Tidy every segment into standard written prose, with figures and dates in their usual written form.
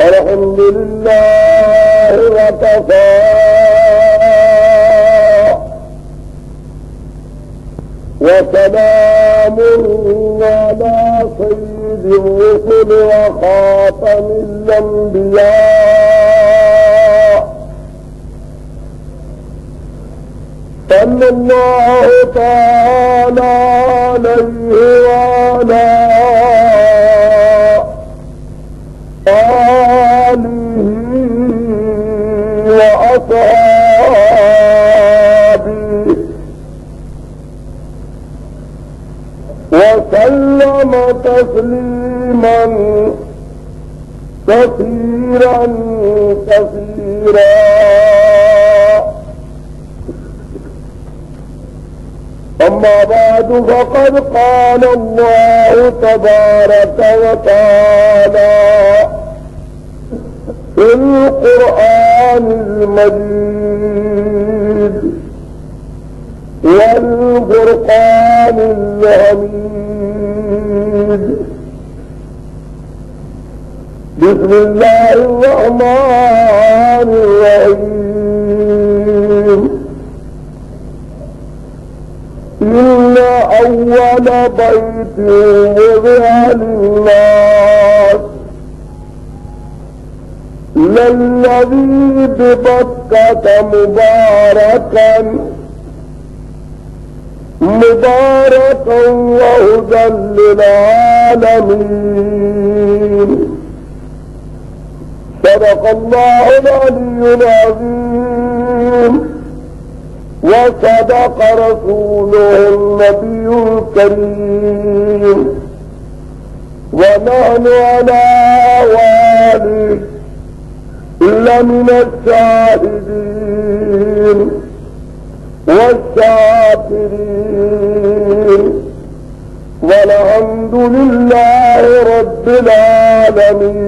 الحمد لله وكفى وسلام على سيد الرسل وخاتم الأنبياء صلى الله تعالى عليه وعلى آله وأصحابه وسلم تسليما كثيرا كثيرا. أما بعد فقد قال الله تبارك وتعالى في القرآن المجيد والفرقان الحميد. بسم الله الرحمن الرحيم. إن أول بيت وضع للناس للذي ببكة مباركا وهدى للعالمين. صدق الله العلي العظيم وصدق رسوله النبي الكريم ونحن على ذلك لمن الشاهدين والشاكرين والحمد لله رب العالمين.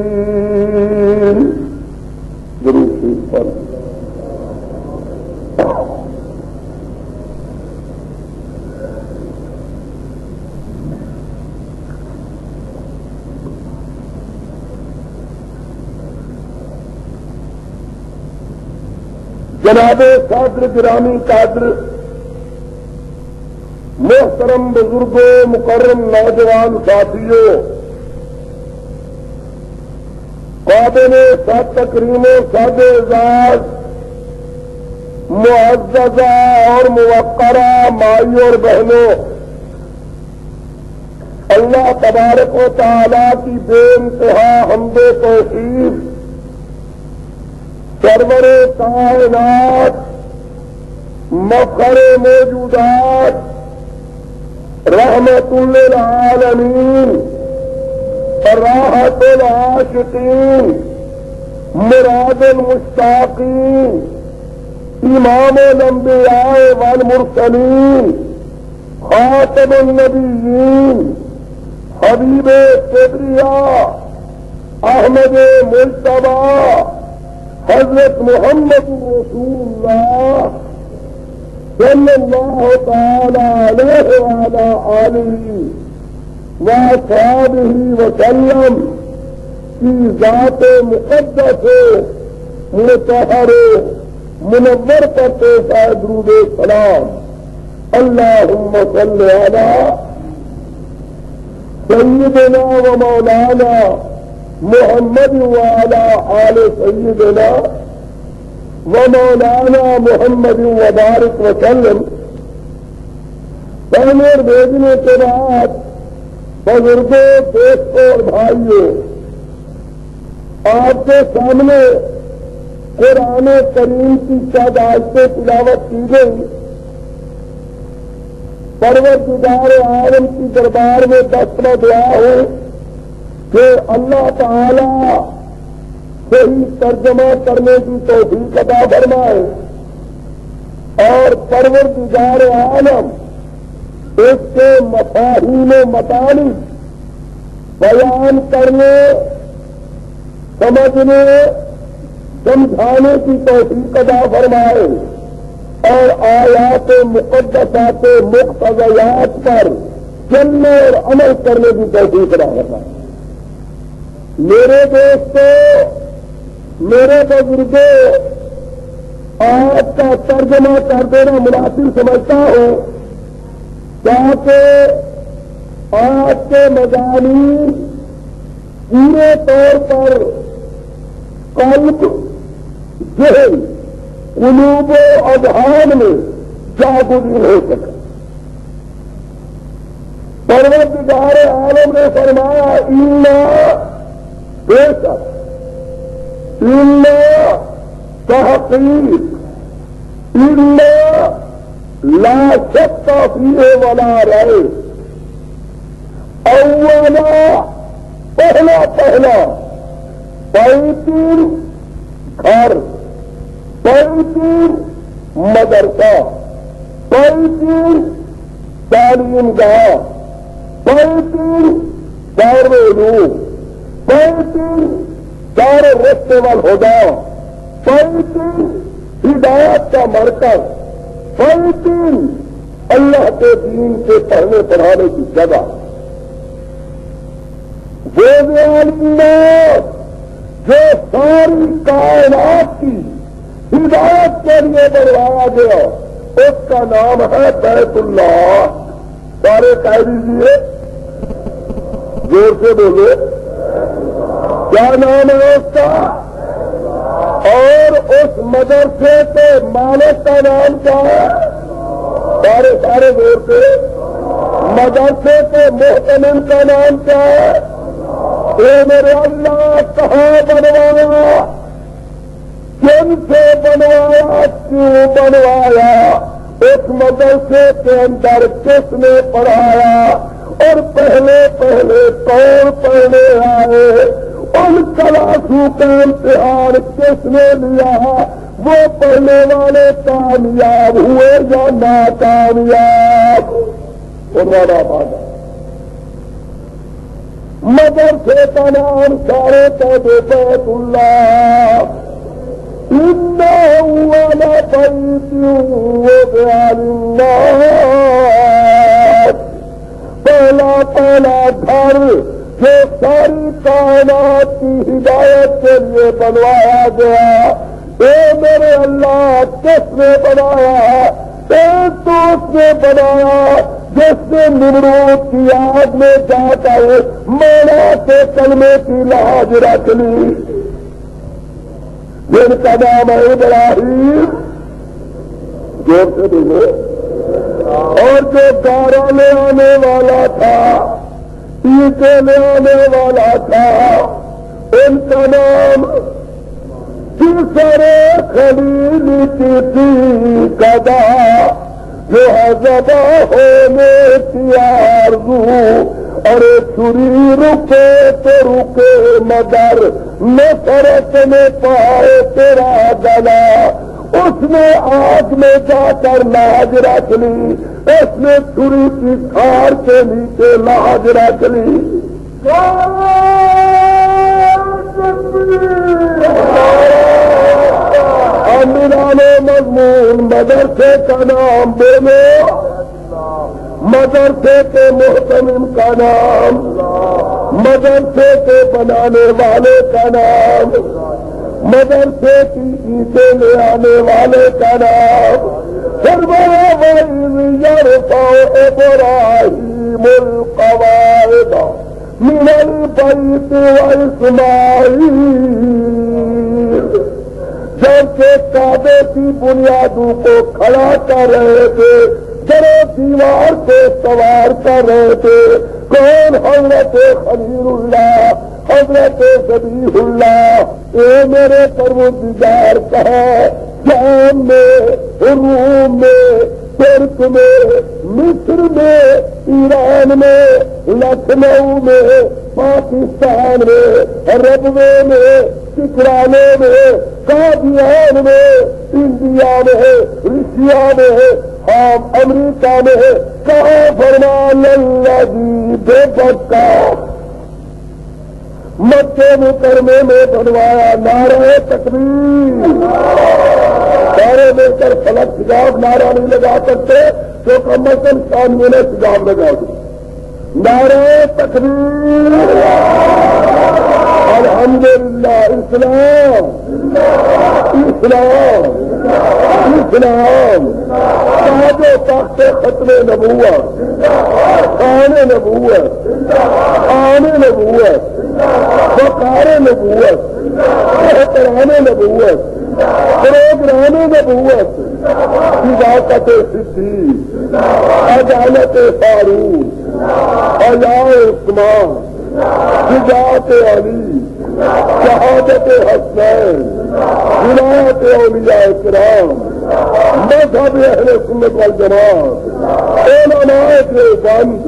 جناب صدر گرامی قادر، محترم بزرگوں، مکرم نوجوان ساتھیوں، قابل سات تکریموں، ساد اعزاز، معززہ اور موقرہ مائی اور بہنوں، اللہ تبارک و تعالی کی بے انتہا حمد و توفیق سرور کائنات، مفخر موجودات، رحمت للعالمین، راحت العاشقین، مراد المشتاقین، امام الانبیاء والمرسلین، خاتم النبیین، حبیب کبریاء، احمد مجتبی، حضرت محمد رسول اللہ صلی اللہ تعالی علیہ وعلی آلہ وصحبہ وسلم کی ذات مقدس مطہر منور پر پیش آئے درود سلام. اللہم صلی علی سیدنا و مولانا محمد وعلى آل سيدنا ومولانا محمد وبارك وسلم. پہلے اور بھیجنے کے بعد بزرگوں، دوستوں اور بھائیوں، آپ کے سامنے قرآن کریم کی چند آیتیں تلاوت کی گئی. پروردگار عالم کی دربار میں دستور دعا ہو کہ اللہ تعالی صحیح ترجمہ کرنے کی توفیق عطا فرمائے اور پروردگار عالم اس کے مفاہیم و مطالب بیان کرنے، سمجھنے، سمجھانے کی توفیق عطا فرمائے اور آیات مقدسات مقتضیات پر چلنے اور عمل کرنے کی توفیق عطا فرمائے۔ میرے دوستوں، میرے بزرگوں، آج کا ترجمہ کر دینا مناسب سمجھتا ہوں، تاکہ آج کے مضامین پورے طور پر قلب، ذہن، قلوب و اذہان میں جاگزین ہو سکے۔ پروردگار عالم نے فرمایا اِنَّا بے شک، اِنَّا تحقیق، اِنَّا لا شک فیہ ولا ریب، اولا پہلا بیتن گھر، بیتن مدرسہ، بیتن تعلیم گاہ، بیتن دار علوم، بیتن دار رشتے والہدا، بیتن ہدایت کا مرکز، بیتن اللہ کے دین کے پڑھنے پڑھانے کی جگہ، وہ الناس جو ساری کائنات کی ہدایت کے لیے بنوایا گیا، اس کا نام ہے بیت اللہ۔ سارے کہہ دیجیے، زور سے بولے، کیا نام ہے اس کا؟ اور اس مدرسے کے مالک کا نام کیا ہے؟ سارے زور سے، مدرسے کے محتمم کا نام کیا ہے؟ اے میرے اللہ، کہاں بنوایا، کن سے بنوایا، کیوں بنوایا، اس مدرسے کے اندر کس نے پڑھایا، اور پہلے کون پڑھنے آئے، ان کلاسوں کا امتحان کس نے لیا، وہ پڑھنے والے کامیاب ہوئے یا ناکامیاب؟ انہوں بات مدرسے کا نام سارے بیت اللہ، إِنَّهُ لَبَيْتٌ وُضِعَ لِلنَّاسِ، پہلا گھر جو ساری کائنات کی ہدایت کے لیے بنوایا گیا۔ اے میرے اللہ، کس نے بنایا؟ ایک تو اس نے بنایا جس نے نمرود کی آگ میں جا کر مولا کے کلمے کی لاج رکھ لی، جن کا نام ہے ابراہیم، زور سے بولو، اور جو گارا لے آنے والا تھا، اینٹیں لے آنے والا تھا، ان کا نام سرے خلیل کی تھی گدا، جو ہے ذبح ہونے کی آرزو، اور چھری رکے تو رکے مگر نفرت میں پائے تیرا گلا، اس نے آگ میں جا کر لاج رکھ لی، اس نے چھری کی کھار کے نیچے لاج رکھ لی۔ امیرانے مضمون مدرسے کا نام بولو، مدرسے کے محتمم کا نام، مدرسے کے بنانے والے کا نام، مدرسے کی اینٹیں لے آنے والے کا نام۔ فرمایا وَإِذْ يَرْفَعُ إِبْرَاهِيمُ الْقَوَاعِدَ مِنَ الْبَيْتِ وَإِسْمَاعِيلُ، جبکہ کعبے کی بنیادوں کو کھڑا کر رہے تھے، چرے دیوار کو سوار کر رہے تھے، کون؟ حضرت خلیل اللہ، حضرت ذبیح اللہ۔ اے میرے پروردگار، کہا شام میں، روم میں، ترک میں، مصر میں، ایران میں، لکھنؤ میں، پاکستان میں، ربوے میں، ٹکرانے میں، قادیان میں، انڈیا میں، رشیا میں، ہم امریکہ میں، کہاں فرمان الذی ببکہ مکے مکرمے میں بنوایا نعرہ تکبیر. سارے مل کر فلک حجاب نعرہ نہیں لگا سکتے تو کم از کم سامنے نے حجاب لگا دو. نعرہ تکبیر. الحمدللہ. اسلام اسلام اسلام. تاج و تخت ختم نبوت، خان نبوت، آن نبوت، وقار نبوت، احترام نبوت، پروگرام نبوت، صداقت صدیق، عدالت فاروق، حیا عثمان، شجاعت علی، شہادت حسنین، ولایت اولیاء کرام، مذہب اہل سنت والجماعت، علماء دیوبند،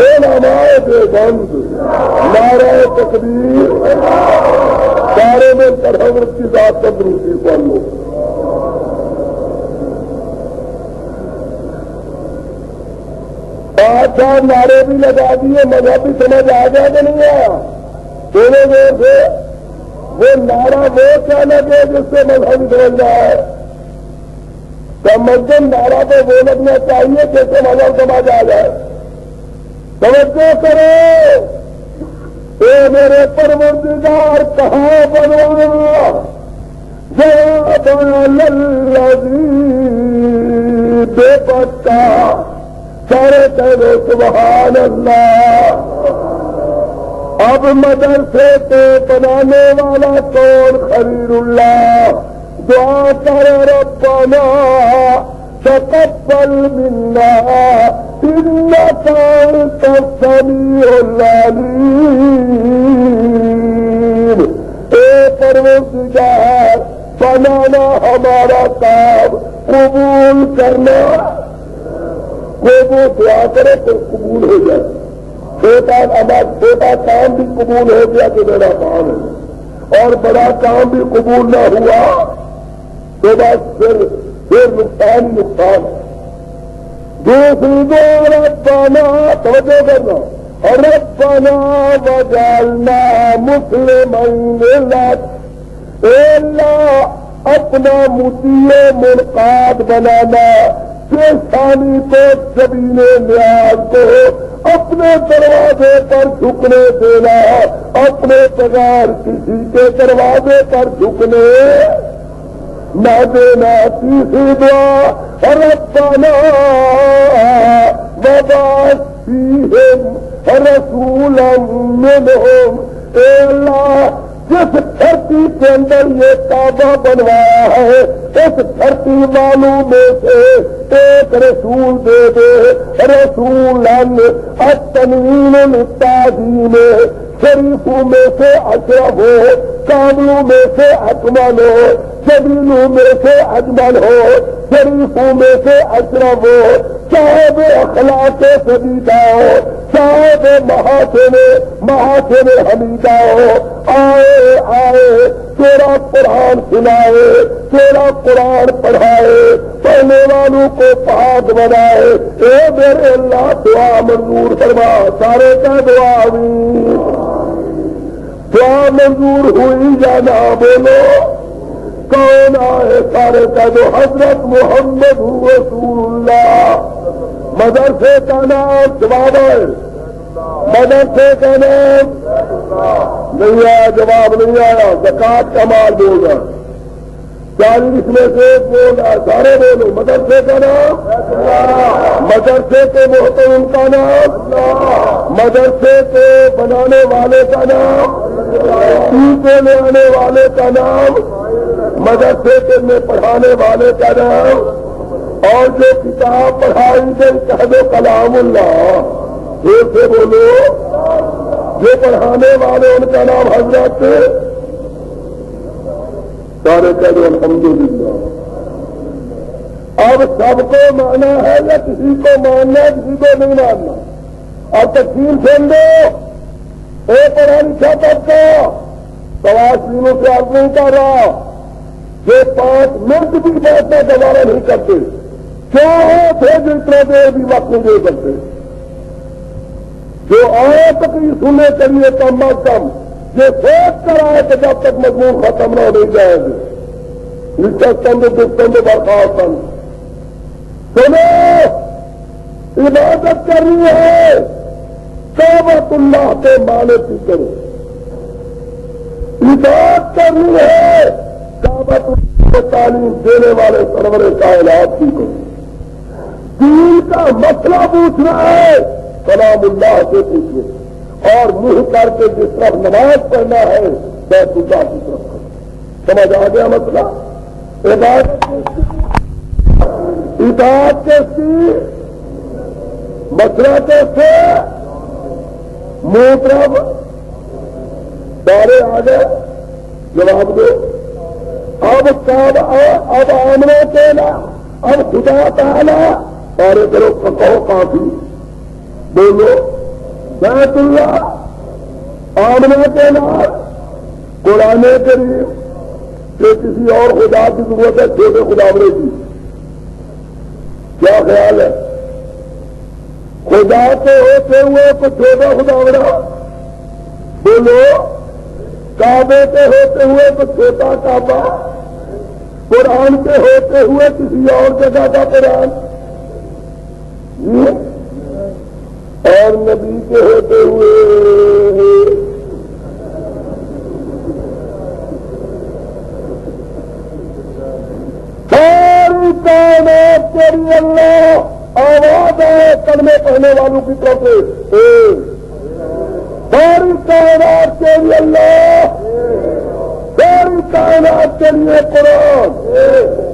علماء دیوبند. نعرہ تکبیر. سارے میں کر حضرت کی ذات پر درود پڑھ لو. پانچ چار نعرے بھی لگا دیے، مذہبی سمجھ آ گیا کہ نہیں آیا؟ دونوں میں سے وہ نعرہ وہ کیا لگے جس سے مذہبی سمجھ جائے؟ تمدن نعرہ تو وہ لگنا چاہیے جیسے مذہب سمجھ آ جائے. توجہ کرو. اے میرے پروردگار کہاں بنوا الذی بے پتا سارے کہو سبحان اللہ. اب مدرسے کو بنانے والا کون؟ خلیل اللہ. دعا کر ربنا تقبل منا انك انت السميع العليم. اے پروردگار بنانا ہمارا کام قبول کرنا. وہ دعا کرے تو قبول ہو جائے. چھوٹا کام بھی قبول ہو گیا تو میرا کام ہے، اور بڑا کام بھی قبول نہ ہوا تو بس پھر نقصان ہی نقصان ہے. دوسری دعا ربنا، توجہ کرنا، ربنا وجعلنا مسلمین لک. اے اللہ اپنا مطیع منقاد بنانا، پیشانی کو زمین نیاز کو اپنے دروازے پر جھکنے دینا، اپنے بغیر کسی کے دروازے پر جھکنے نہ دینا. تیسری دعا ربنا وبعث فیہم رسولا منہم. اے اللہ جس دھرتی کے اندر یہ کعبہ بنوایا ہے اس دھرتی والوں میں سے ایک رسول دے دے. رسولن التنوین للتعظیم، شریفوں میں سے اشرف ہو، کاملوں میں سے اکمل ہو، جمیلوں میں سے اجمل ہو، شریفوں میں سے اشرف ہو، صاحب اخلاق سدیدہ ہو، صاحب محاسن حمیدہ ہو. آئے آئے تیرا قرآن سنائے، تیرا قرآن پڑھائے، پڑھنے والوں کو پاک بنائے. اے میرے اللہ دعا منظور فرما. سارے کا دعا ہوئی، دعا منظور ہوئی یا نہ بولو؟ کون آئے؟ سارے کا دو حضرت محمد رسول اللہ. مدرسے کا نام جواب ہے، مدرسے کا نام نہیں آیا، جواب نہیں آیا. زکات کا مال بول رہا، 40 میں سے بول رہا. سارے بولو. مدرسے کا نام، مدرسے کے محترم کا نام، مدرسے کے بنانے والے کا نام، ٹیچے لے آنے والے کا نام، مدرسے کے میں پڑھانے والے کا نام، اور جو کتاب پڑھائی گئی کہہ دو کلام اللہ. پھر سے بولو. جو پڑھانے والے ان کا نام حضرت. سارے کہہ دو الحمدللہ. اب سب کو مانا ہے یا کسی کو ماننا، کسی کو نہیں ماننا؟ اب تقسیم سن دو. ایک پڑھا لکھا طبقہ سواسینوں سے عرض نہیں کر رہا، جو 5 منٹ بھی بیٹھنا گوارا نہیں کرتے، کیوں تھے جو اتنا دیر بھی وقت نہیں دے سکتے. جو آئے تک سننے کے لیے کم از کم یہ سوچ کر آئے کہ جب تک مضمون ختم نہ ہو جائے گی نشستند دستند برخاستند سنو عبادت کرنی ہے کعبۃ اللہ کے معنی کی کرو عبادت کرنی ہے کعبۃ اللہ کو تعلیم دینے والے سرور کائنات کی کرو دین کا مسئلہ پوچھنا ہے کلام اللہ سے پوچھو اور منہ کر کے جس طرف نماز پڑھنا ہے بیت اللہ کی طرف کرو سمجھ آ گیا مسئلہ اطاعت کیسی مسئلہ کیسے منہ طرف دارے آ گئے جواب دو اب آمنے کے نا اب خدا تعالی سارے کرو کہو کافی بولو بیت اللہ آمنے کے نام قرآن کریم کہ کسی اور خدا کی ضرورت ہے چھوٹے خداونے کی کیا خیال ہے خدا کے ہوتے ہوئے تو چھوٹا خداونا بولو کعبے کے ہوتے ہوئے تو چھوٹا کعبہ قرآن کے ہوتے ہوئے کسی اور جگہ کا قرآن اور نبی کے ہوتے ہوئے ساری کائنات کے لیے اللہ آواز ہے کلمے پڑھنے والوں کی طرف سے ساری کائنات کے لیے اللہ ساری کائنات کے لیے قرآن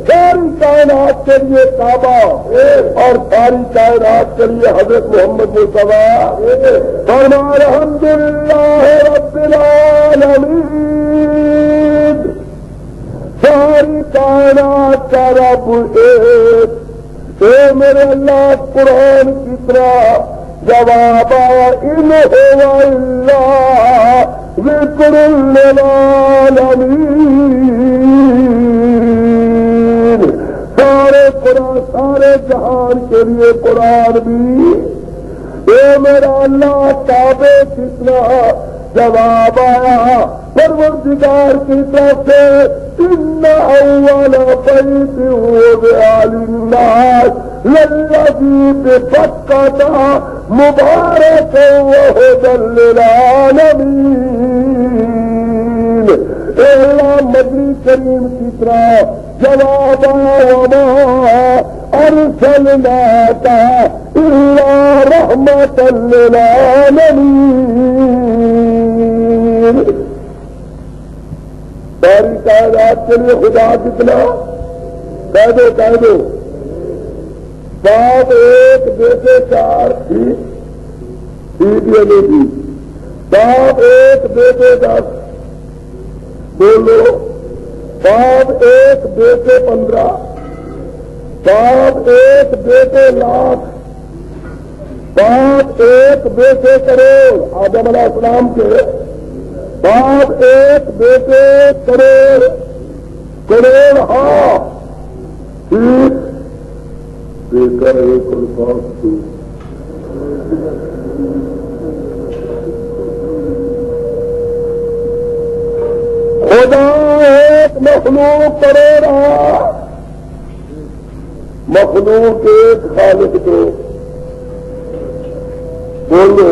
ساری کائنات کے لیے کعبہ اور ساری کائنات کے لیے حضرت محمد مصطفیٰ فرمایا الحمدللہ رب العالمین ساری کائنات کا رب ایک اے میرے اللہ قرآن کی طرح جواب ان ہوا اللہ ذکر للعالمین سارے قرآن سارے جہان کے لیے قرآن بھی اے میرا اللہ کعبے کی طرح جواب آیا پروردگار کی طرف سے ان اول بیت وضع للناس للذی ببکۃ مبارک وہدی للعالمین اے اللہ مدنی کریم کی طرح جواب وما ارسلناک الا رحمۃ للعالمین ساری کائنات کے لیے خدا کتنا کہہ دو باپ ایک بیٹے چار ٹھیک یا نہیں ٹھیک باپ ایک بیٹے 10 بولو باپ ایک بیٹے 15 باپ ایک بیٹے لاکھ باپ ایک بیٹے کروڑ آدم علیہ السلام کے باپ ایک بیٹے کروڑ ہاں ٹھیک بیٹا ایک الفاظ تو خدا ایک مخلوق کروڑ مخلوق ایک خالق تو بولو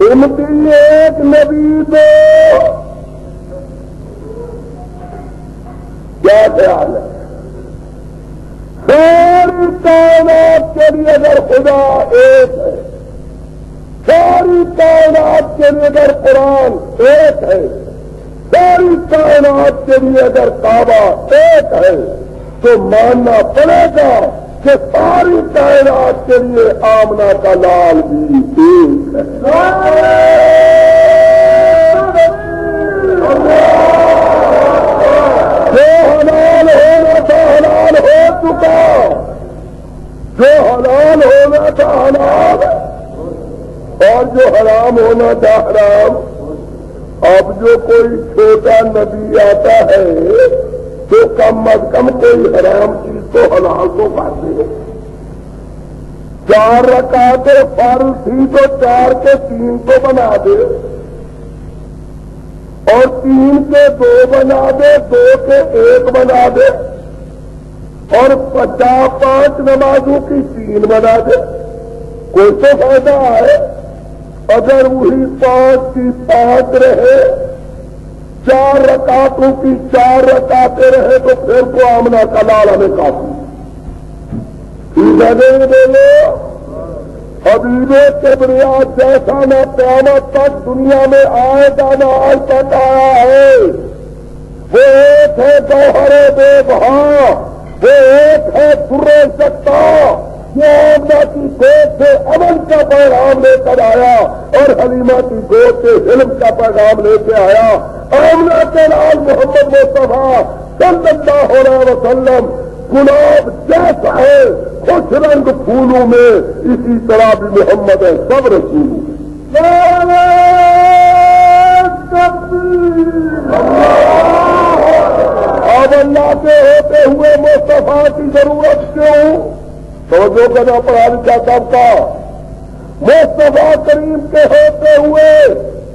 امتی ایک نبی دو کیا خیال ہے ساری کائنات کے لیے اگر خدا ایک ہے ساری کائنات کے لیے اگر قرآن ایک ہے ساری کائنات کے لیے اگر کعبہ ایک ہے تو ماننا پڑے گا کہ ساری کائنات کے لیے آمنہ کا لال بھی ایک ہے جو حلال ہونا تھا حلال ہو چکا جو حلال ہونا تھا حلال اور جو حرام ہونا تھا حرام اب جو کوئی چھوٹا نبی آتا ہے تو کم از کم کوئی حرام چیز تو حلال تو پاتے ہیں 4 رکعتیں فرض تھی تو 4 کے 3 کو بنا دے، اور 3 کے 2 بنا دے، 2 کے 1 بنا دے، اور 50 نمازوں کی 3 بنا دے، کوئی تو فائدہ ہے؟ اگر وہی 5 کی 5 رہے، 4 رکعتوں کی 4 رکعتیں رہے، تو پھر کو آمنا کا لال ہمیں کافی بولو۔ حبیب کبریا جیسا نہ قیامت تک دنیا میں آئے گا نہ آج تک آیا ہے، وہ ایک ہے گوہر بے بہا، وہ ایک ہے درے سکتا، وہ آمنہ کی گود سے امن کا پیغام لے کر آیا اور حلیمہ کی گود سے علم کا پیغام لے کے آیا۔ آمنہ کے نام محمد مصطفیٰ صلی اللہ علیہ وسلم گلاب جیسا ہے خوش رنگ پھولوں میں، اسی طرح بھی محمد ہے سب رسولوں میں۔ اب اللہ کے ہوتے ہوئے مصطفیٰ کی ضرورت کیوں؟ توجہ کرنا پڑا لکھا سب کا۔ مصطفیٰ کریم کے ہوتے ہوئے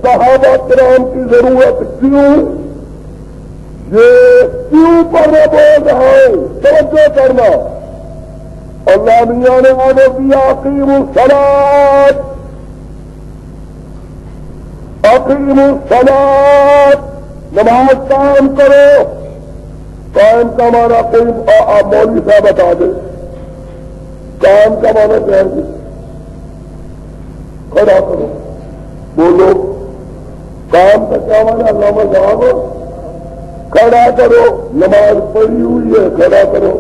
صحابہ کرام کی ضرورت کیوں؟ یہ کیوں پر میں بول رہا ہوں، توجہ کرنا۔ اللہ میاں نے آنے دیا اقیموا الصلاۃ، اقیموا الصلاۃ، نماز قائم کرو۔ قائم کا معنی قائم آپ مولوی صاحب بتا دیں، قائم کا معنی کیا ہے؟ کھڑا کرو، بولو قائم کا کیا معنی؟ علامہ صاحب کھڑا کرو، نماز پڑھی ہوئی ہے کھڑا کرو۔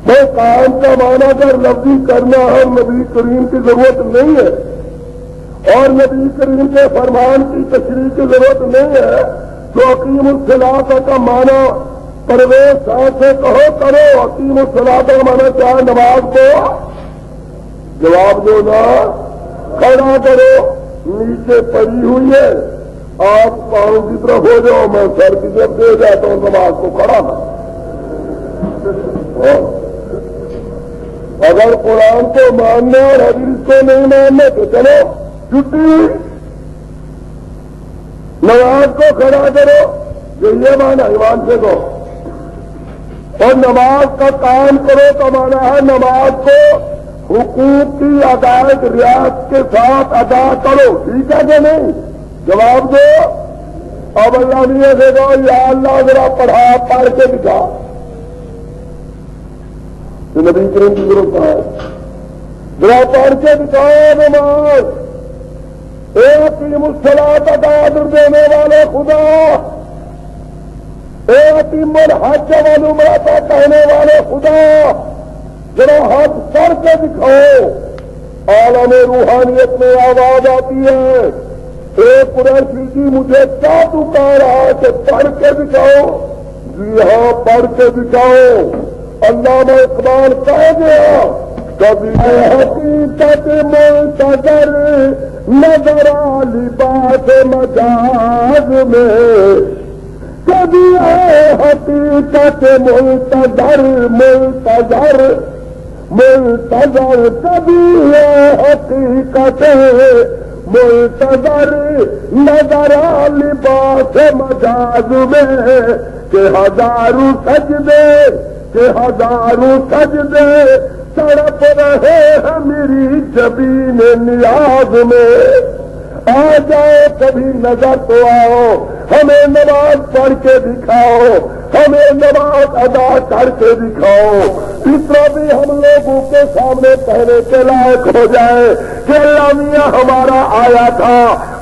میں قائم کا معنی اگر لفظی کرنا ہے، نبی کریم کی ضرورت نہیں ہے اور نبی کریم کے فرمان کی تشریح کی ضرورت نہیں ہے، تو اقیم الصلاۃ کا معنی پرویز صاحب سے کہو کرو۔ اقیم الصلاۃ کا معنی کیا ہے؟ نماز کو جواب دو نا، کھڑا کرو۔ نیچے پڑی ہوئی ہے، آپ پاؤں کی طرف ہو جاؤ، میں سر کی طرف دے جاتا ہوں، نماز کو کھڑا کر۔ اگر قرآن کو ماننا اور حدیث کو نہیں ماننا تو چلو چھٹی، نماز کو کھڑا کرو، یہ مانا ایمان سے دو، اور نماز کا کام کرو کا مانا ہے نماز کو حقوق کی ادائیگی ریاض کے ساتھ ادا کرو، ٹھیک ہے کہ نہیں؟ جواب دو۔ اب اللہ نے سے دو، یا اللہ ذرا پڑھا پڑھ کے دکھا، تو نبی کریم کی ضرورت ہے، ذرا پڑھ کے دکھاؤ نماز۔ اے اقیم الصلاۃ ادا دینے والے خدا، اے اقیم الحج والعمرۃ کہنے والے خدا، ذرا ہاتھ پڑھ کے دکھاؤ۔ عالم روحانیت میں آواز آتی ہے، ایک قریشی جی مجھے کیا پکار رہا ہے کہ پڑھ کے دکھاؤ؟ جی ہاں پڑھ کے دکھاؤ۔ علامہ اقبال کہہ گیا، کبھی حقیقت منتظر نظر لباس مجاز میں، کبھی حقیقت منتظر منتظر منتظر، کبھی حقیقت منتظر نظر لباس مجاز میں، کہ ہزاروں سجدے کہ ہزاروں سجدے تڑپ رہے ہیں میری جبین نیاز میں۔ آ جاؤ کبھی نظر تو آؤ، ہمیں نماز پڑھ کے دکھاؤ، ہمیں نماز ادا کر کے دکھاؤ، اس طرح بھی ہم لوگوں کے سامنے کہنے کے لائق ہو جائے کہ اللہ میاں ہمارا آیا تھا،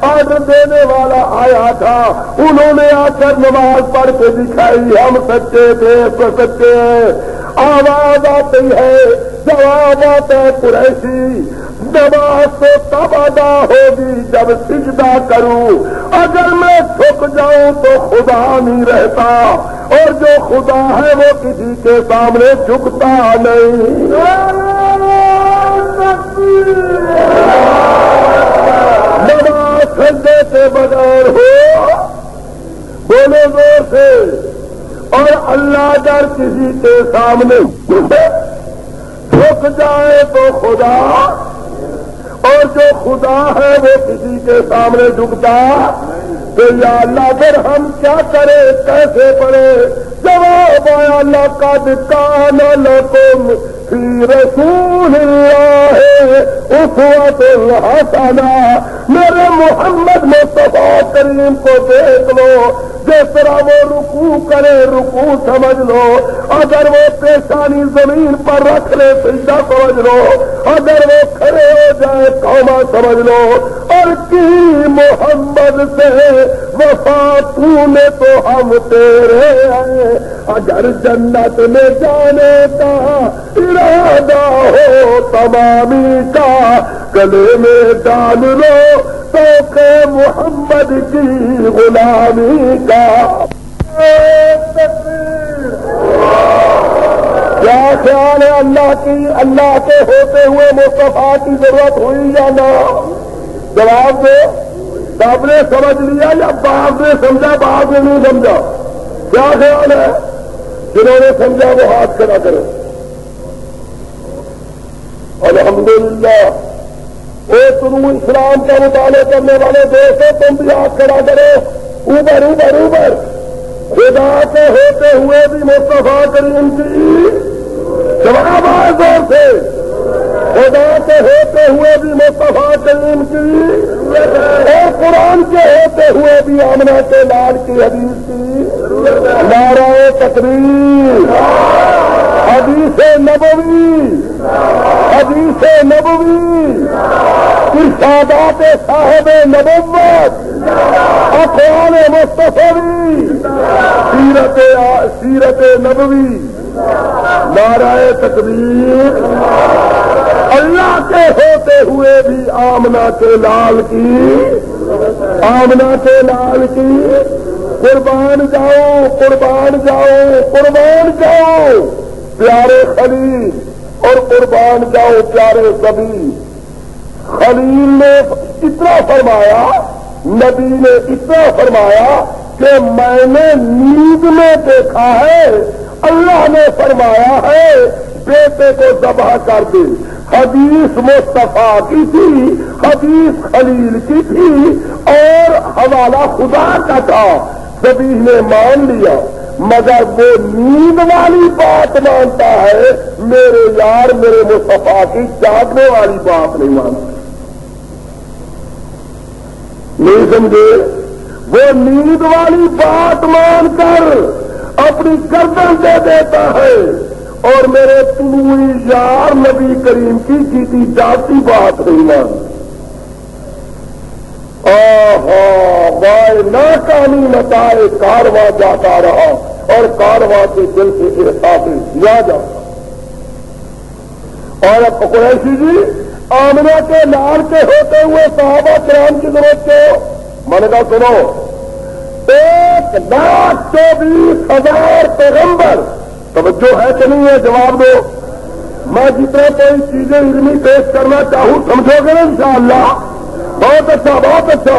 آرڈر دینے والا آیا تھا، انہوں نے آ کر نماز پڑھ کے دکھائی، ہم سچے تھے تو سچے ہیں۔ آواز آتی ہے، جواب آتا ہے قریشی، نماز تو تب ادا ہوگی جب سجدہ کروں، اگر میں جھک جاؤں تو خدا نہیں رہتا، اور جو خدا ہے وہ کسی کے سامنے جھکتا نہیں۔ نماز سجدے کے بغیر ہو، بولے زور سے، اور اللہ اگر کسی کے سامنے جھک جائے تو خدا، اور جو خدا ہے وہ کسی کے سامنے جھکتا تو یا اللہ پھر ہم کیا کریں، کیسے پڑھے؟ جواب آیا لقد کان لکم فی رسول اللہ اسوۃ حسنہ، میرے محمد مصطفیٰ کریم کو دیکھ لو، جس طرح وہ رکوع کرے رکوع سمجھ لو، اگر وہ پیشانی زمین پر رکھ لے سجدہ سمجھ لو، اگر وہ کھڑے ہو جائے قوما سمجھ لو، اور کی محمد سے وفا تو نے تو ہم تیرے ہیں، اگر جنت میں جانے کا ارادہ ہو تمامی کا، گلے میں ڈال لو تو کہ محمد کی غلامی کا۔ کیا خیال ہے اللہ کے ہوتے ہوئے مصطفیٰ کی ضرورت ہوئی یا نہ؟ جواب دو، سب نے سمجھ لیا یا بعض نے سمجھا بعض نے نہیں سمجھا؟ کیا خیال ہے؟ جنہوں نے سمجھا وہ ہاتھ کھڑا کرو۔ الحمدللہ۔ اے طلوع اسلام کا مطالعہ کرنے والے دوستوں، تم بھی ہاتھ کھڑا کرو، اوپر اوپر اوپر۔ خدا کے ہوتے ہوئے بھی مصطفیٰ کریم کی جواب آئے زور سے، خدا کے ہوتے ہوئے بھی مصطفیٰ کریم کی، اور قرآن کے ہوتے ہوئے بھی آمنہ کے لال کی حدیث کی نعرہ تکبیر، حدیث نبوی، حدیث نبوی، ارشادات صاحب نبوت، اقوال مصطفی، سیرت نبوی، نعرہ تکبیر۔ اللہ کے ہوتے ہوئے بھی آمنہ کے لال کی، آمنہ کے لال کی قربان جاؤ، قربان جاؤ، قربان جاؤ پیارے خلیل، اور قربان جاؤ پیارے ذبیح۔ خلیل نے اتنا فرمایا، نبی نے اتنا فرمایا کہ میں نے نیند میں دیکھا ہے، اللہ نے فرمایا ہے بیٹے کو ذبح کر دے۔ حدیث مصطفیٰ کی تھی، حدیث خلیل کی تھی، اور حوالہ خدا کا تھا، ذبیح نے مان لیا، مگر وہ نیند والی بات مانتا ہے، میرے یار میرے مصطفیٰ کی جاگنے والی بات نہیں مانتا۔ نہیں سمجھے؟ وہ نیند والی بات مان کر اپنی گردن دے دیتا ہے، اور میرے طلوعی یار نبی کریم کی جیتی جاتی بات نہیں مانتا۔ وائے ناکامی نتائے کارواں جاتا رہا، اور کارواں کے دل سے احساس کیا جاتا۔ اور اب قریشی جی آمنہ کے لال کے ہوتے ہوئے صحابہ کرام کی ضرورت کو میں نے کہا سنو، 1,24,000 پیغمبر، توجہ ہے کہ نہیں ہے؟ جواب دو۔ میں جتنا کوئی چیزیں علمی پیش کرنا چاہوں سمجھو گے نا انشاءاللہ؟ بہت اچھا بہت اچھا۔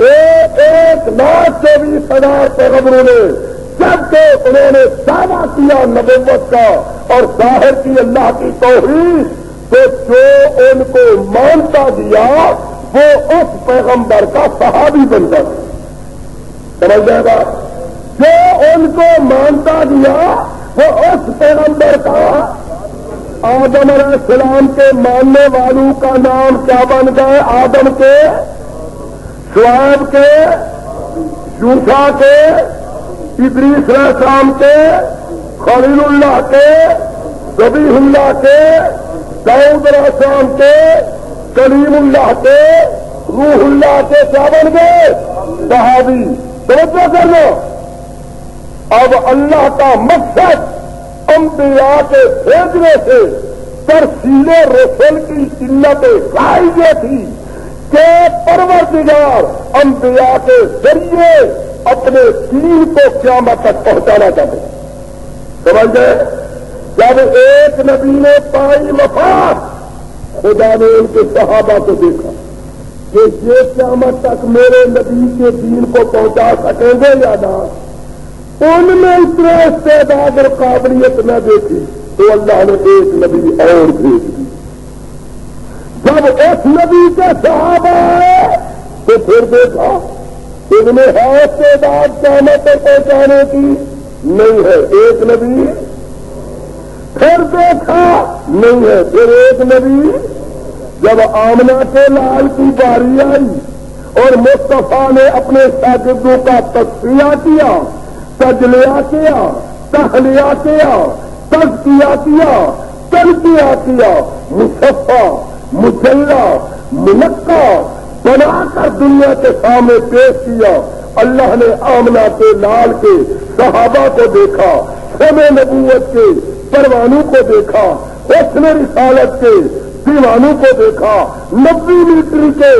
1,24,000 پیغمبروں نے جب کہ انہوں نے دعویٰ کیا نبوت کا اور ظاہر کی اللہ کی توحید، تو جو ان کو مانتا دیا وہ اس پیغمبر کا صحابی بن گیا۔ سمجھ جائے گا؟ جو ان کو مانتا دیا وہ اس پیغمبر کا، آدم علیہ السلام کے ماننے والوں کا نام کیا بن گئے؟ آدم کے، شعیب کے، یوشع کے، ادریس علیہ السلام کے، خلیل اللہ کے، ذبیح اللہ کے، داؤد علیہ السلام کے، کلیم اللہ کے، روح اللہ کے کیا بن گئے؟ صحابی۔ توجہ کرنا، اب اللہ کا مقصد انبیاء کے بھیجنے سے ترسیل رسول کی علت ظاہر یہ تھی کہ پروردگار انبیاء کے ذریعے اپنے دین کو قیامت تک پہنچانا چاہتے ہیں۔ سمجھ گئے؟ جب ایک نبی نے پائی وفات، خدا نے ان کے صحابہ کو دیکھا کہ یہ قیامت تک میرے نبی کے دین کو پہنچا سکیں گے یا نہ؟ ان میں اتنا استعداد اور قابلیت نہ دیکھی، تو اللہ نے ایک نبی اور بھیج دی. جب اس نبی کے صحابہ آئے تو پھر دیکھا ان میں ہے تعداد قیامت پر پہنچانے کی نہیں ہے ایک نبی. پھر دیکھا نہیں ہے پھر ایک نبی. جب آمنہ کے لال کی باری آئی اور مصطفیٰ نے اپنے شاگردوں کا تصفیہ کیا, تجلیہ کیا, تحلیہ کیا, تزکیہ کیا, تلقیہ کیا, مصفا مجلہ منقع بنا کر دنیا کے سامنے پیش کیا, اللہ نے آمنہ کے لال کے صحابہ کو دیکھا, شمع نبوت کے پروانوں کو دیکھا, حسن رسالت کے دیوانوں کو دیکھا, 90 ملٹری کے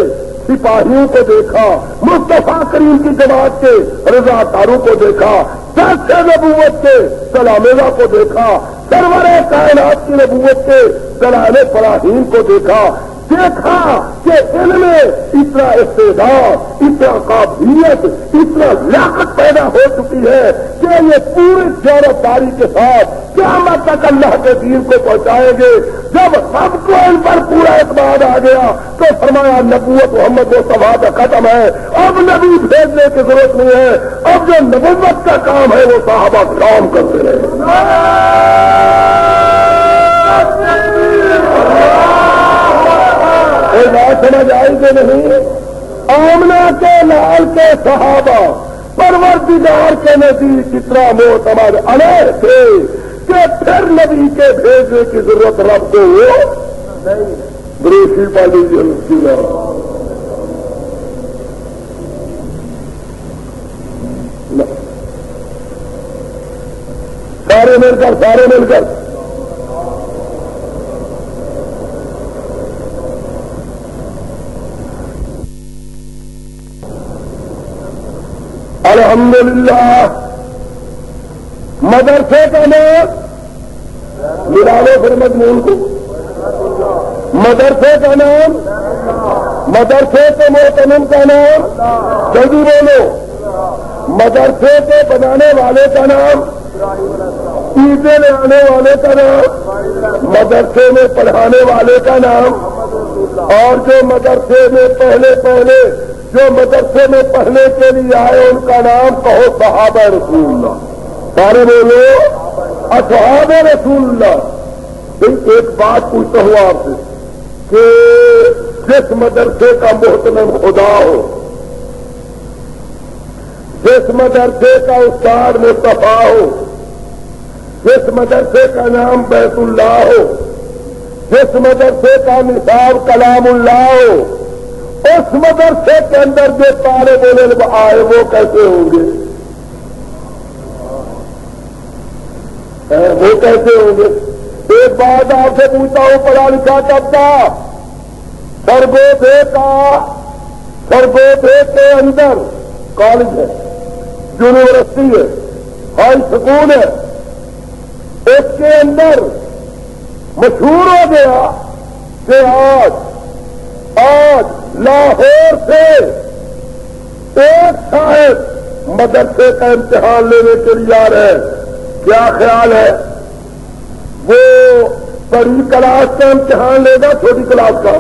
سپاہیوں کو دیکھا, مصطفیٰ کریم کی جماعت کے رضاکاروں کو دیکھا, دس نبوت کے سلامزہ کو دیکھا, سرور کائنات کی نبوت کے دلائل فراہیم کو دیکھا کہ ان میں اتنا استعداد, اتنا قابلیت, اتنا لیاقت پیدا ہو چکی ہے کہ یہ پوری جانبداری کے ساتھ قیامت تک اللہ کے دین کو پہنچائیں گے. جب سب کو ان پر پورا اعتماد آ گیا تو فرمایا نبوت محمد مصطفیٰ کا ختم ہے, اب نبی بھیجنے کی ضرورت نہیں ہے, اب جو نبوت کا کام ہے وہ صحابہ کام کرتے رہے. بات سمجھ آئی کہ نہیں؟ آمنہ کے لال کے صحابہ پروردگار کے نزدیک اتنا معتمد علیہ تھے کہ پھر نبی کے بھیجنے کی ضرورت رب کو ہو نہیں. بروشی پالی جی سارے مل کر الحمدللہ. مدرسے کا نام ملا لو پھر مضمون کو. مدرسے کا نام, مدرسے کے محتمم کا نام جلدی بولو. مدرسے کے بنانے والے کا نام, عیدیں لے آنے والے کا نام, مدرسے میں پڑھانے والے کا نام, اور جو مدرسے میں پہلے جو مدرسے میں پڑھنے کے لیے آئے ان کا نام کہو صحابہ رسول اللہ. سارے بولو اصحاب رسول اللہ. ایک بات پوچھتا ہوں آپ سے کہ جس مدرسے کا محتمم خدا ہو, جس مدرسے کا استاد مصطفیٰ ہو, جس مدرسے کا نام بیت اللہ ہو, جس مدرسے کا نصاب کلام اللہ ہو, اس مدرسے کے اندر جو طالب علم آئے وہ کیسے ہوں گے؟ وہ کیسے ہوں گے؟ ایک بات آپ سے پوچھتا ہوں, پڑھا لکھا طبقہ سرگودے کے اندر کالج ہے, یونیورسٹی ہے, ہائی اسکول ہے, اس کے اندر مشہور ہو گیا کہ آج لاہور سے ایک صاحب مدرسے کا امتحان لینے کے لیے آ رہے ہیں. کیا خیال ہے وہ بڑی کلاس کا امتحان لے گا چھوٹی کلاس کا؟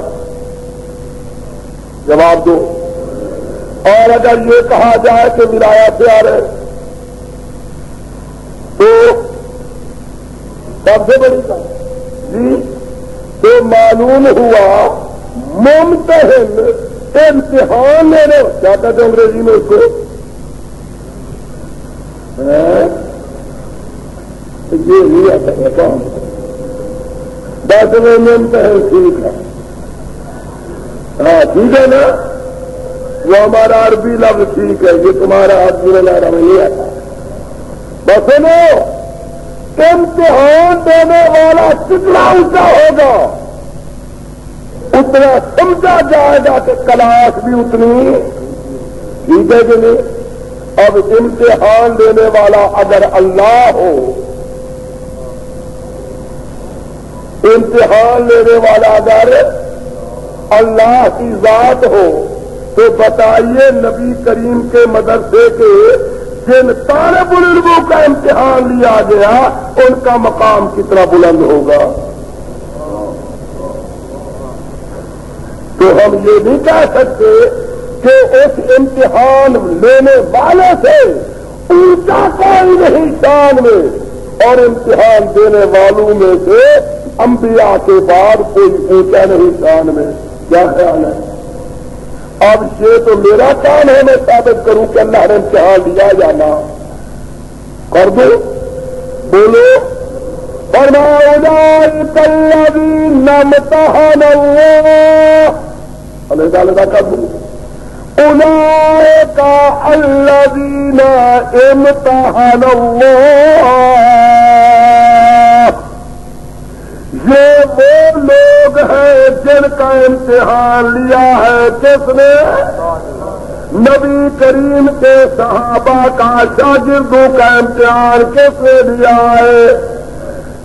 جواب دو. اور اگر یہ کہا جائے کہ ولایہ سے آ رہے تو سب سے بڑی کلاس جی, تو معلوم ہوا ممتحن امتحان لینے, کیا کہتے ہیں انگریزی میں اس کو, یہ نہیں آتا ہے کام. بس میں ممتحن ٹھیک ہے, ہاں ٹھیک ہے نا, وہ ہمارا عربی لفظ ٹھیک ہے, یہ تمہارا عربی لفظ میں نہیں آتا. بس نو امتحان دینے والا کتنا اونچا ہوگا اتنا سمجھا جائے گا کہ کلاس بھی اتنی ٹھیک ہے کہ نہیں. اب امتحان دینے والا اگر اللہ ہو, امتحان لینے والا اگر اللہ کی ذات ہو, تو بتائیے نبی کریم کے مدرسے کے جن طالب العلموں کا امتحان لیا گیا ان کا مقام کتنا بلند ہوگا. تو ہم یہ نہیں کہہ سکتے کہ اس امتحان لینے والے سے اونچا کوئی نہیں شان میں، اور امتحان دینے والوں میں سے انبیاء کے بعد کوئی اونچا نہیں شان میں. کیا خیال ہے؟ اب یہ تو میرا کام ہے میں ثابت کروں کہ اللہ نے امتحان لیا یا نہ. کر دو، بولو. اولئک الذین امتحن اللہ، علیحدہ کر دوں. اولئک الذین امتحن اللہ، یہ وہ لوگ ہیں جن کا امتحان لیا ہے. کس نے؟ نبی کریم کے صحابہ کا، شاگردوں کا امتحان کس نے لیا ہے؟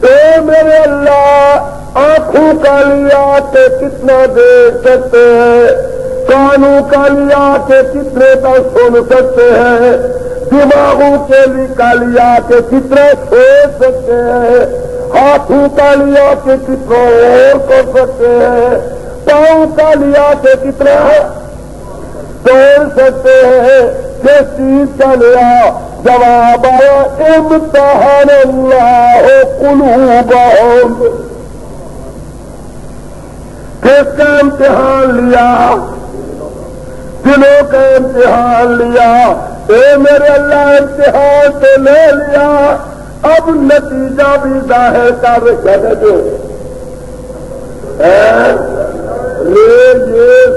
اے میرے اللہ، آنکھوں کا لیا کہ کتنا دیکھ سکتے ہیں، کانوں کا لیا کہ کتنے تک سن سکتے ہیں، دماغوں کے لیا کہ کتنے سوچ سکتے ہیں، ہاتھوں کا لیا کہ کتنا اور کر سکتے ہیں، پاؤں کا لیا کہ کتنا توڑ سکتے ہیں. کس چیز کا لیا؟ جواب آیا امتحان اللہ قلوبہم. کس کا امتحان لیا؟ دلوں کا امتحان لیا. اے میرے اللہ، امتحان تو لے لیا، اب نتیجہ بھی ظاہر کر سکتے. یہ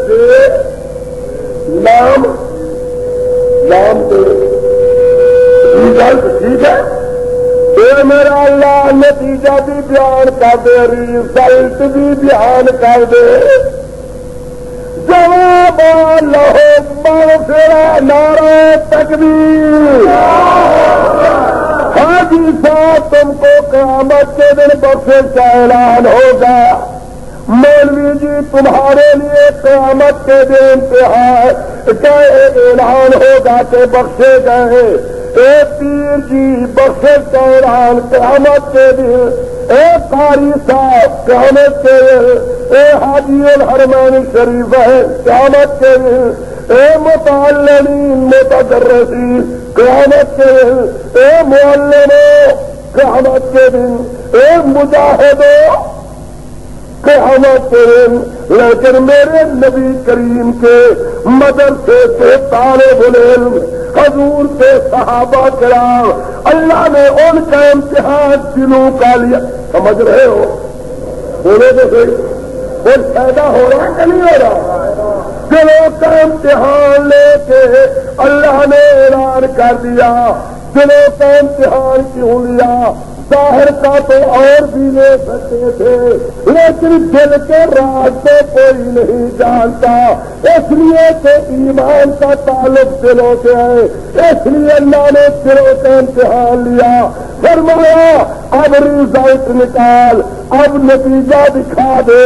سے نام دے ٹھیک ہے. اے میرا اللہ، نتیجہ بھی بیان کر دے، ریزلٹ بھی بیان کر دے. جواب لہو مغفرہ، نعرہ تکبیر. حاجی صاحب، تم کو قیامت کے دن بخشش کا اعلان ہوگا. مولوی جی، تمہارے لیے قیامت کے دن امتحان کا اعلان ہوگا کہ بخشے گئے. اے پیر جی، بخشش کا اعلان قیامت کے دن. اے قاری صاحب، قیامت کے دن. اے حاجی الحرمین شریف ہے، قیامت کے دن. اے متعلمین متدرسین، قیامت کے دن. اے معلموں، قیامت کے دن. اے مجاہدوں، قیامت کے دن. لیکن میرے نبی کریم کے مدرسے سے طالب العلم، حضور سے صحابہ کرام، اللہ نے ان کا امتحان دلوں کا لیا. سمجھ رہے ہو؟ بولے تو صحیح. کچھ پیدا ہو رہا ہے کہ نہیں ہو رہا؟ دلوں کا امتحان لے کے اللہ نے اعلان کر دیا. دلوں کا امتحان کیوں لیا؟ ظاہر کا تو اور بھی لے سکتے تھے، لیکن دل کے راز کو کوئی نہیں جانتا. اس لیے کہ ایمان کا تعلق دلوں سے ہے، اس لیے اللہ نے دلوں کا امتحان لیا. فرمایا اب ریزلٹ نکال، اب نتیجہ دکھا دے.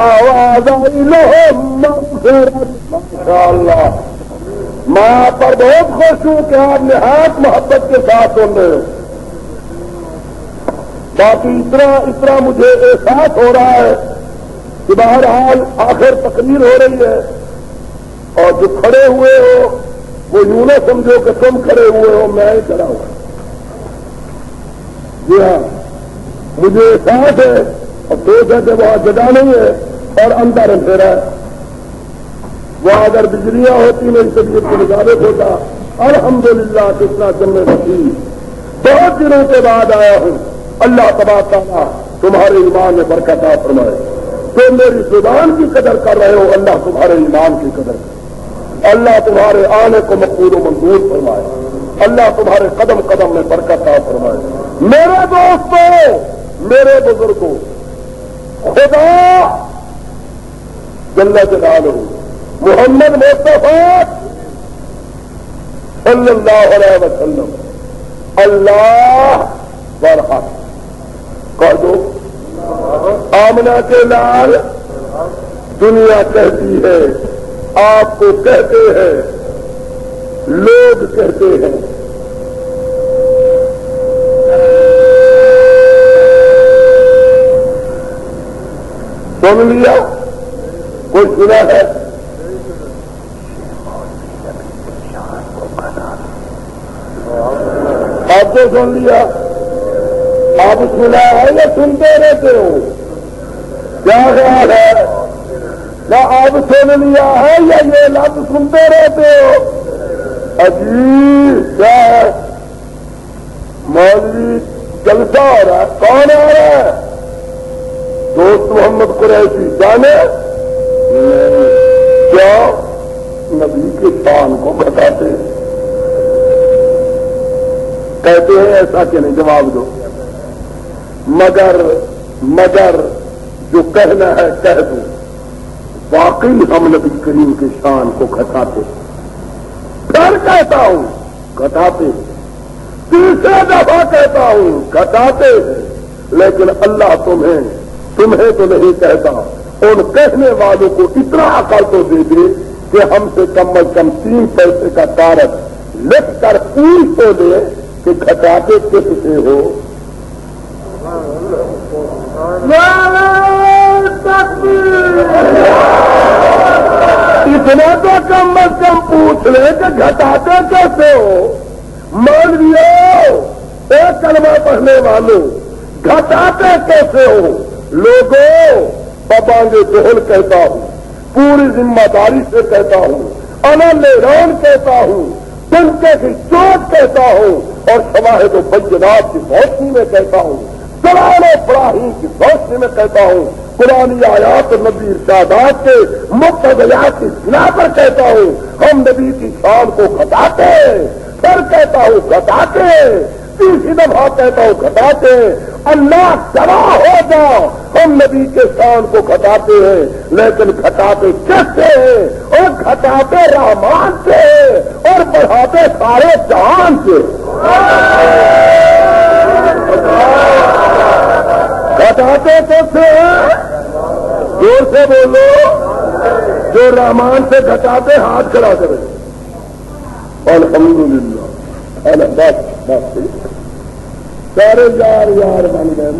آواز آئی لہو مغفرت. ماشاءاللہ، میں آپ پر بہت خوش ہوں کہ آپ نہایت محبت کے ساتھ سن رہے ہو. باقی اتنا مجھے احساس ہو رہا ہے کہ بہرحال آخر تقریر ہو رہی ہے، اور جو کھڑے ہوئے ہو وہ یوں نہ سمجھو کہ تم کھڑے ہوئے ہو، میں ہی کھڑا ہوا. جی ہاں، مجھے احساس ہے، اور سوچ ہے کہ وہاں جگہ نہیں ہے اور اندر اندھیرا ہے. وہاں اگر بجلیاں ہوتی میری طبیعت کو مطابق ہوتا. الحمدللہ کتنا جمع وسیع. بہت دنوں کے بعد آیا ہوں. اللہ تبارک تعالیٰ تمہارے ایمان میں برکت عطا فرمائے. تم میری زبان کی قدر کر رہے ہو، اللہ تمہارے ایمان کی قدر کرے. اللہ تمہارے آنے کو مقبول و منظور فرمائے. اللہ تمہارے قدم قدم میں برکت عطا فرمائے. میرے دوستوں، میرے بزرگوں، خدا جل جلالہ محمد مصطفیٰ صلی اللہ علیہ وسلم اللہ برحق. کہہ دو آمنہ کے لال. دنیا کہتی ہے، آپ کو کہتے ہیں، لوگ کہتے ہیں، سن لیا؟ کوئی سنا ہے؟ آپ تو سن لیا، آپ سنا ہے یا سنتے رہتے ہو؟ کیا خیال ہے؟ نہ آپ سن لیا ہے یا یہ لفظ سنتے رہتے ہو؟ عجیب کیا ہے؟ مولوی جلسہ ہو رہا ہے، کون آ رہا ہے؟ دوست محمد قریشی جانے کیا نبی کے شان کو بتاتے ہیں، کہتے ہیں ایسا کہ نہیں؟ جواب دو۔ مگر جو کہنا ہے کہہ دو، واقعی ہم نبی کریم کے شان کو گھٹاتے، پھر کہتا ہوں گھٹاتے، تیسرا دفعہ کہتا ہوں گھٹاتے، لیکن اللہ تمہیں تو نہیں کہتا، ان کہنے والوں کو اتنا عقل تو دے دے کہ ہم سے کم از کم 3 پیسے کا کارڈ لکھ کر پوچھ تو دے کہ گھٹاتے کس سے ہو۔ اتنا تو کم از کم پوچھ لے کہ گھٹاتے کیسے ہو؟ مان لو ایک کلمہ پڑھنے والوں، گھٹاتے کیسے ہو؟ لوگوں پابانگے جوہل کہتا ہوں، پوری ذمہ داری سے کہتا ہوں، انلان کہتا ہوں، تنکے کی چوٹ کہتا ہوں، اور شواہد و بینات کی روشنی میں کہتا ہوں، قرآن و فراہیم کی روشنی میں کہتا ہوں، قرآنی آیات اور نبی ارشادات کے مقتضیات کی بنا پر کہتا ہوں، ہم نبی کی شان کو گھٹاتے، پھر کہتا ہوں گھٹاتے، تیسری دفعہ کہتا ہوں گھٹاتے، اللہ گواہ ہوگا ہم نبی کے شان کو گھٹاتے ہیں، لیکن گھٹاتے کس سے ہیں؟ اور گھٹاتے رحمان سے اور بڑھاتے سارے جہان سے۔ گھٹاتے کس سے ہیں؟ زور سے بولو، جو رحمان سے گھٹاتے ہاتھ کھڑا کرے۔ الحمدللہ، بس سارے یار بن گئے،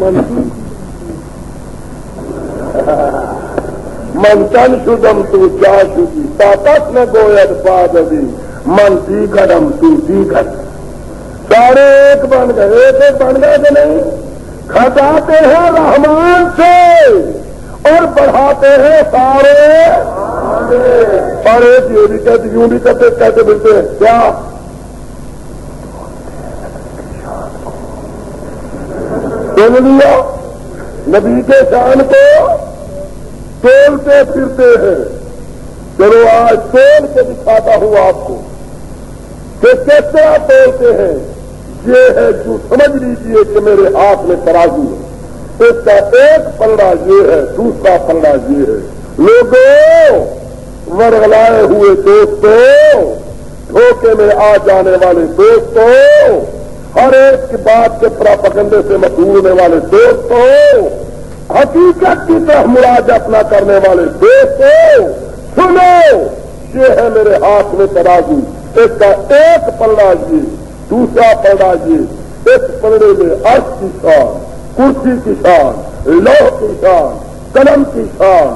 من تن شدم تو کیا شدی، تاپس میں گوید باد ابھی من تی گرم تو تی گر، سارے ایک بن گئے، ایک بن گئے کہ نہیں؟ کھٹاتے ہیں رحمان سے اور بڑھاتے ہیں سارے، اور ایک یہ بھی کہتے یوں بھی کہتے ملتے ہیں کیا؟ سن لیا؟ نبی کے شان کو تولتے پھرتے ہیں، چلو آج تول کے دکھاتا ہوں آپ کو کہ کس طرح تولتے ہیں۔ یہ ہے جو سمجھ لیجیے کہ میرے ہاتھ میں ترازو ہے، اس کا ایک پلڑا یہ ہے، دوسرا پلڑا یہ ہے۔ لوگوں ورغلائے ہوئے دوستوں، دھوکے میں آ جانے والے دوستوں، ہر ایک کی بات کے پراپگنڈے سے مسئول ہونے والے دوستوں، حقیقت کی طرف مراجعت نہ کرنے والے دوستوں، سنو، یہ ہے میرے ہاتھ میں ترازو، اس کا ایک پلڑا یہ، دوسرا پلڑا یہ، اس پلڑے میں عرش کی شان، کرسی کی شان، لوح کی شان، قلم کی شان،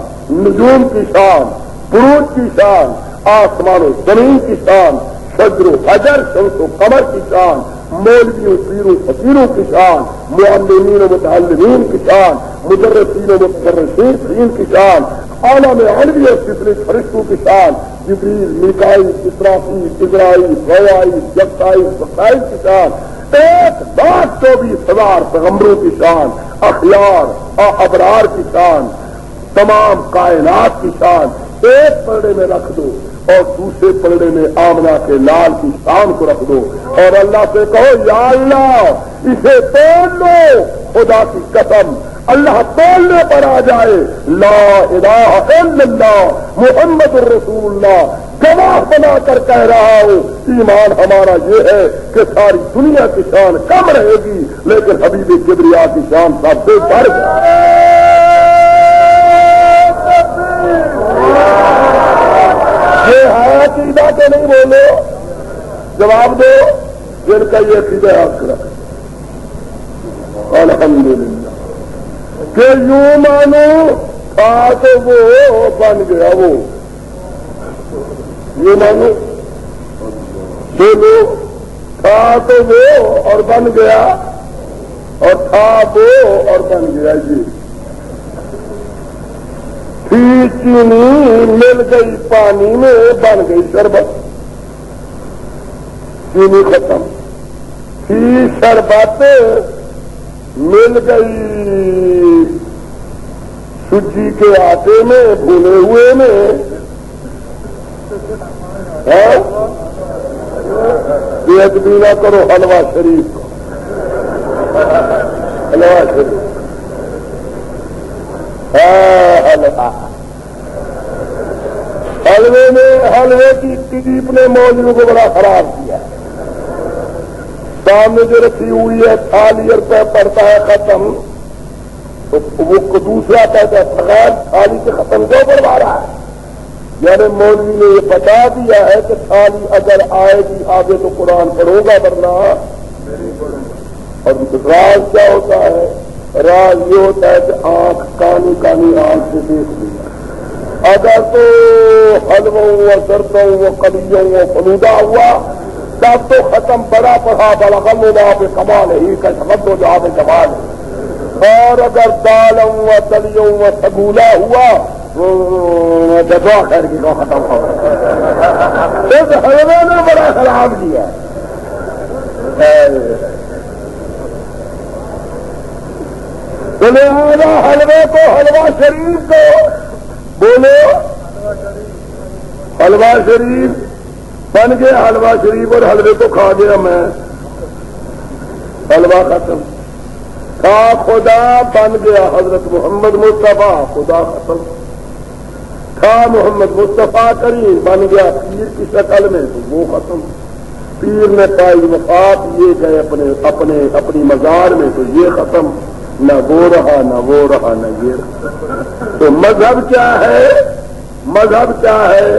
نجوم کی شان، بروج کی شان، آسمان و زمین کی شان، شجر و حجر، شمس و قمر کی شان، مولویوں پیروں فقیروں کی شان، معلمین و متعلمین کی شان، مدرسین و مدرسین کی شان، عالم علوی اور سفری فرشتوں کی شان، جبریل، میکائیل، اسرافیل، عزرائیل، غوائیل، یکسائیل، بخائیل کی شان، 1,24,000 پیغمبروں کی شان، اخیار ابرار کی شان، تمام کائنات کی شان ایک پلڑے میں رکھ دو اور دوسرے پلڑے میں آمنہ کے لال کی شان کو رکھ دو اور اللہ سے کہو یا اللہ اسے توڑ لو، خدا کی قسم اللہ تولنے پر آ جائے، لا الہ الا اللہ محمد الرسول اللہ گواہ بنا کر کہہ رہا ہوں، ایمان ہمارا یہ ہے کہ ساری دنیا کی شان کم رہے گی لیکن حبیب کبریا کی شان سب سے بڑھ جائے۔ یہ ہے عقیدہ کہ نہیں؟ بولو، جواب دو، جن کا یہ عقیدہ یاد رکھ الحمدللہ کہ یوں مانو تھا تو وہ بن گیا وہ، یہ مانو بولو، تھا تو وہ اور بن گیا، اور تھا وہ اور بن گیا. جی تھی چینی مل گئی پانی میں بن گئی شربت، چینی ختم. تھی شربت مل گئی سوجی کے آٹے میں بھنے ہوئے میں. ایک بھی نہ کرو حلوہ شریف کو، حلوہ شریف حلوے میں حلوے کی ٹیپ نے مولویوں کو بڑا خراب کیا. سامنے جو رکھی ہوئی ہے تھالی روپے پڑتا ہے ختم، تو وہ دوسرا کہتا ہے بغیر تھالی سے ختم کیوں کروا رہا ہے؟ یعنی مولوی نے یہ بتا دیا ہے کہ تھالی اگر آئے گی آگے تو قرآن پڑھو گا، ورنہ. اور راز کیا ہوتا ہے؟ راز یہ ہوتا ہے کہ آنکھ کانی کانی آنکھ سے دیکھ لیا. اگر تو حلوہ ہوا سرتا ہوا کلیوں ہوا فلودہ ہوا تب تو ختم بڑا پڑھا بڑا غلوہ پہ کمال ہی کا شبد ہو جا پہ کمال ہے. اور اگر دال ہوا دلیوں ہوا سگولا ہوا دعا خیر کی کو ختم ہو اس حلوے نے بڑا خراب کیا. تو لہذا حلوے کو حلوہ شریف کو بولو، حلوہ شریف بن گیا. حلوہ شریف اور حلوے کو کھا گیا میں، حلوہ ختم. کھا خدا بن گیا حضرت محمد مصطفیٰ، خدا ختم. کھا محمد مصطفیٰ کریم بن گیا پیر کی شکل میں، تو وہ ختم. پیر نے پائی وفات، یہ گئے اپنی مزار میں، تو یہ ختم. نہ وہ رہا نہ وہ رہا نہ یہ رہا. تو مذہب کیا ہے؟ مذہب کیا ہے؟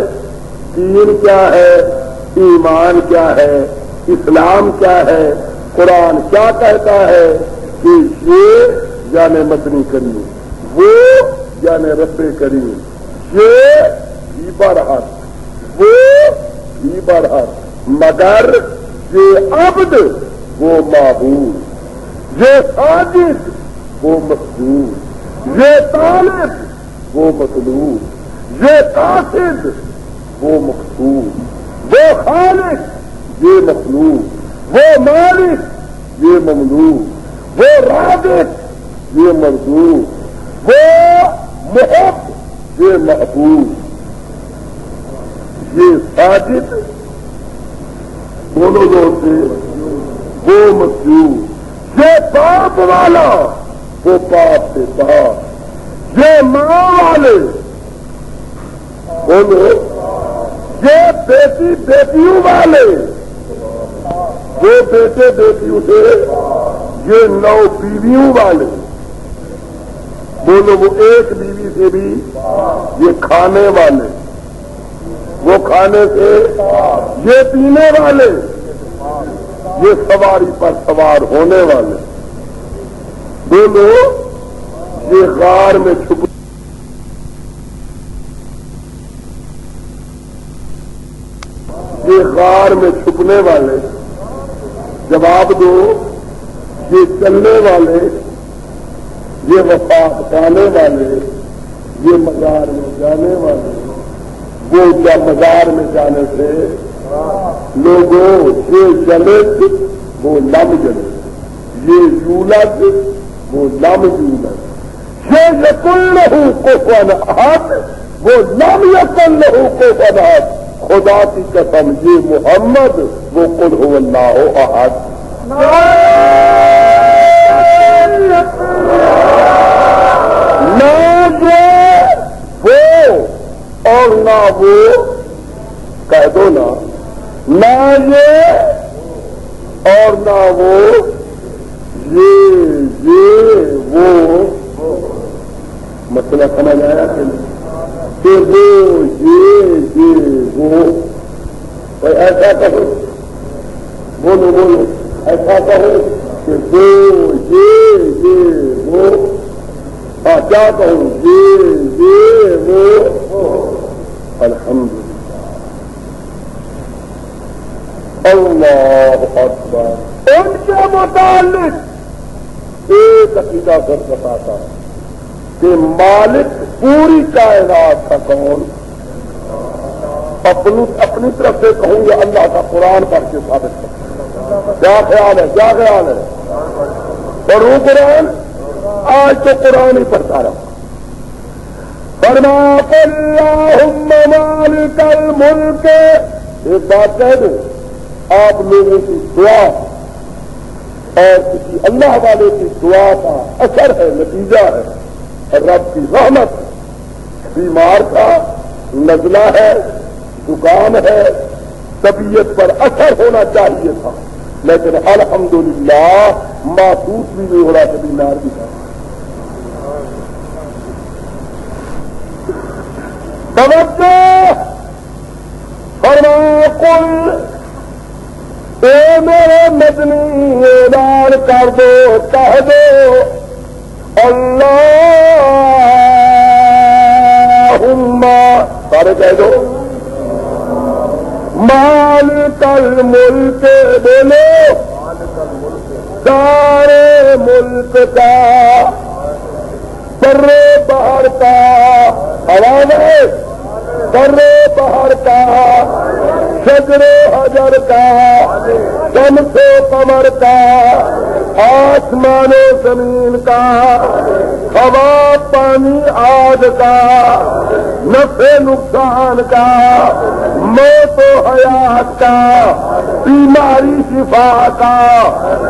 دین کیا ہے؟ ایمان کیا ہے؟ اسلام کیا ہے؟ قرآن کیا کہتا ہے کہ یہ یعنی مدنی کریم، وہ یعنی رب کریم، یہ بھی برحق، وہ بھی برحق، مگر یہ عبد وہ معبود، یہ ساجد وہ مسجود، یہ طالب وہ مطلوب، یہ قاصد وہ مقصود، وہ خالق یہ مخلوق، وہ مالک یہ مملوک، وہ رازق یہ مرزوق، وہ محب یہ محبوب، یہ ساجد بولو زور سے وہ مسجود، یہ باپ والا وہ باپ سے باپ، یہ ماں والے بولو، یہ بیٹی بیٹیوں والے وہ بیٹے بیٹیوں سے، یہ 9 بیویوں والے بولو، وہ ایک بیوی سے بھی، یہ کھانے والے وہ کھانے سے، یہ پینے والے، یہ سواری پر سوار ہونے والے بولو، یہ غار میں چھپ، یہ غار میں چھپنے والے جواب دو، یہ چلنے والے، یہ وفات پانے والے، یہ مزار میں جانے والے، وہ کیا مزار میں جانے سے لوگوں یہ جلد وہ لم جلد، یہ یولد وہ لم یولد، یہ یکن لہو کفوا احد وہ لم یکن لہو کفوا احد. خدا کی قسم یہ محمد وہ قل هو اللہ احد. نہ یہ وہ اور نہ وہ، کہہ دو نا، نہ یہ اور نہ وہ، یہ وہ مسئلہ سمجھ آیا کہ وہ یہ وہ، ایسا کہو، بولو بولو، ایسا کہو کہ وہ یہ وہ، کیا کہوں یہ وہ الحمدللہ اللہ اکبر۔ ان کے متعلق ایک عقیدہ کر بتاتا کہ مالک پوری کائنات کا کون؟ اپنی طرف سے کہوں گا اللہ کا قرآن پڑھ کے ثابت کرتا۔ کیا خیال ہے؟ کیا خیال ہے؟ پڑھوں قرآن؟ آج تو قرآن ہی پڑھتا رہا۔ فرمایا اللہم مالک الملک، ایک بات کہہ دوں، آپ لوگوں کی دعا اور کسی اللہ والے کی دعا کا اثر ہے، نتیجہ ہے رب کی رحمت۔ بیمار تھا، نزلہ ہے، زکام ہے، طبیعت پر اثر ہونا چاہیے تھا، لیکن الحمدللہ محسوس بھی نہیں ہو رہا کہ بیمار بھی تھا۔ توجہ فرمایا قل، اے میرے مدنی اعلان کر دو، کہہ دو اللہم، سارے کہہ دو مالک الملک، بولو سارے ملک کا، بر بحر کا، آواز ہے، بر بحر کا، شجر و حجر کا، شمس و قمر کا، آسمان و زمین کا، ہوا پانی آگ کا، نفع نقصان کا، موت و حیات کا، بیماری شفا کا،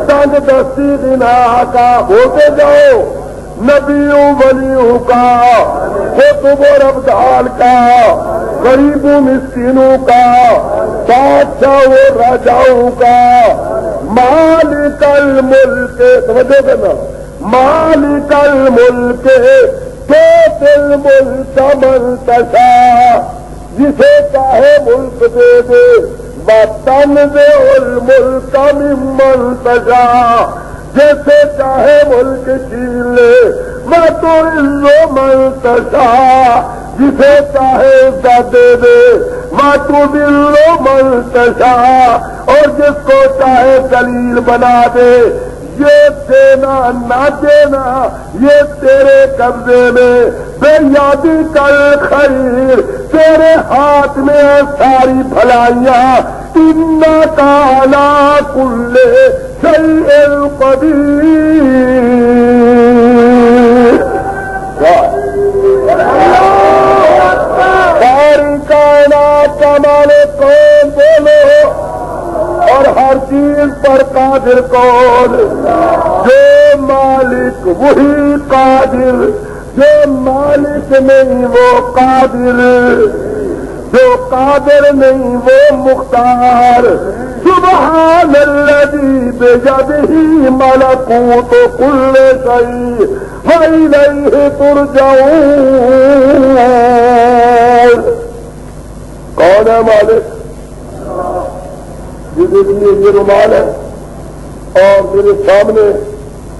تنگ دستی غنا کا، ہوتے جاؤ، نبیوں ولیوں کا، قطب و ابدال کا، غریبوں مسکینوں کا، بادشاہ و راجاؤں کا، مالک الملک، توجہ کرنا، مالک الملک، تؤتی الملک من تشاء، جسے چاہے ملک دے دے، وتنزع الملک ممن تشاء، جیسے چاہے ملک چھین لے، وتعز من تشاء، جسے چاہے عزت دے دے، وتذل من تشاء، اور جس کو چاہے ذلیل بنا دے۔ یہ دینا نہ دینا یہ تیرے قبضے میں، بے یادی کل خیر، تیرے ہاتھ میں ساری بھلائیاں، انک علی کل شیء قدیر۔ ساری کائنات کا مالک کون؟ بولو، اور ہر چیز پر قادر کون؟ جو مالک وہی قادر، جو مالک نہیں وہ قادر، جو قادر نہیں وہ مختار۔ سبحان الذی بیدہ ملکوت کل شیء وإلیہ ترجعون۔ کون ہے مالک؟ جس لیے یہ رومال ہے اور میرے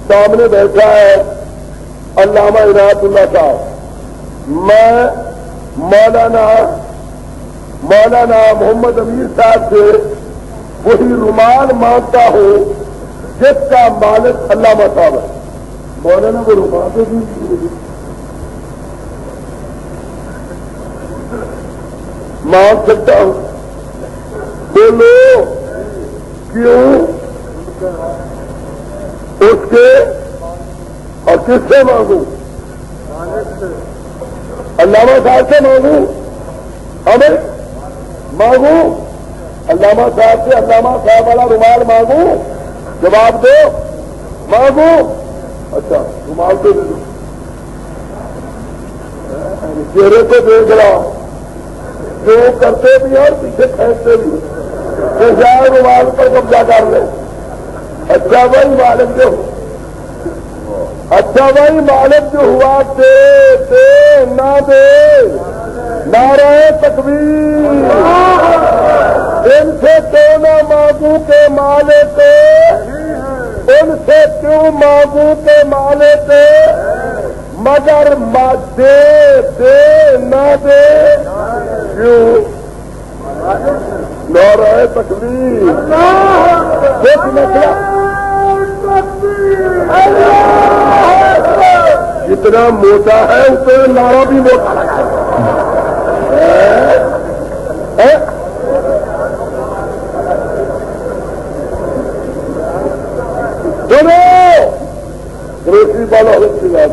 سامنے بیٹھا ہے علامہ عنایت اللہ صاحب، میں مولانا محمد امیر صاحب سے وہی رومال مانگتا ہوں جس کا مالک علامہ صاحب ہے۔ مولانا کو رومال دے دیجیے، مانگ سکتا ہوں؟ بولو کیوں؟ اس کے اور کس سے مانگوں؟ علامہ صاحب سے مانگوں؟ ہمیں مانگوں علامہ صاحب سے؟ علامہ صاحب والا رومال مانگوں؟ جواب دو، مانگوں؟ اچھا رومال تو دے دو، چہرے کو دیکھ رہا، جو کرتے بھی اور پیچھے پھینکتے بھی، تو جائے رومال پر قبضہ کر لے۔ اچھا بھائی مالک جو، اچھا بھائی مالک جو ہوا دے نہ دے، نعرہ تکبیر۔ ان سے کیوں نہ مانگوں کے مالک، ان سے کیوں مانگوں کے مالک؟ مگر دے نہ دے کیوں نعرہ تکبیر ایک مسئلہ جتنا موٹا ہے اتنا نعرہ بھی موٹا لگا روشنی والا ہوتی بات